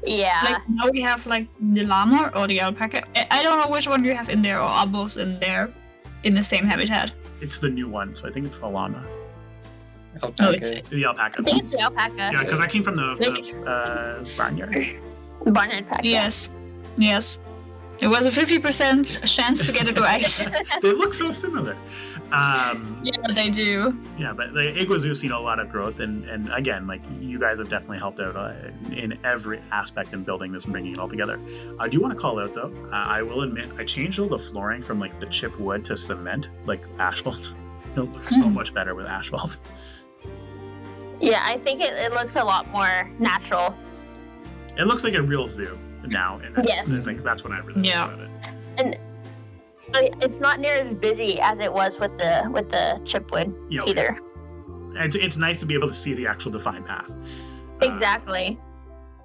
Yeah. Like now we have like the llama or the alpaca. I don't know which one you have in there, or are both in there in the same habitat. It's the new one, so I think it's the llama. Alpaca. The alpaca. I think it's the alpaca. Yeah, because I came from the barnyard. Barnyard pack. Yes. It was a 50% chance to get it right. They look so similar. Yeah, they do. Yeah, but the Igua Zoo's seen a lot of growth, and again, like you guys have definitely helped out in every aspect in building this and bringing it all together. I do want to call out though, I will admit, I changed all the flooring from like the chip wood to cement, like asphalt. It looks so much better with asphalt. Yeah, I think it looks a lot more natural. It looks like a real zoo now, and Yes. I think that's what I really like about it. And it's not near as busy as it was with the chipwood Yeah, okay. either. It's nice to be able to see the actual defined path. Exactly.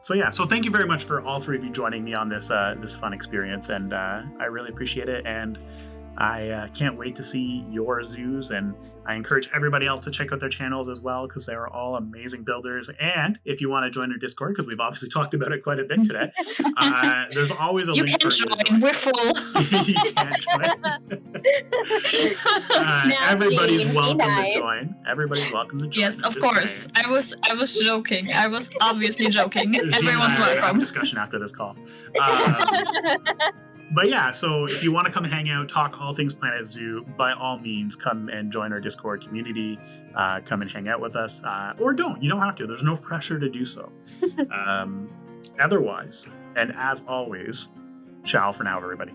So yeah, so thank you very much for all three of you joining me on this this fun experience, and I really appreciate it. And I can't wait to see your zoos, and I encourage everybody else to check out their channels as well, because they are all amazing builders. And if you want to join their Discord, because we've obviously talked about it quite a bit today, there's always a You link can for you to join. join. We're full. You can join. Now, Everybody's Jean, be welcome nice. to join. Everybody's welcome to join. Yes, I'm of just course. saying. I was joking. I was obviously joking. Jean and Everyone's I are gonna have a welcome. discussion after this call. But yeah, so if you want to come hang out, talk all things Planet Zoo, by all means, come and join our Discord community. Come and hang out with us, or don't. You don't have to. There's no pressure to do so. Otherwise, and as always, ciao for now, everybody.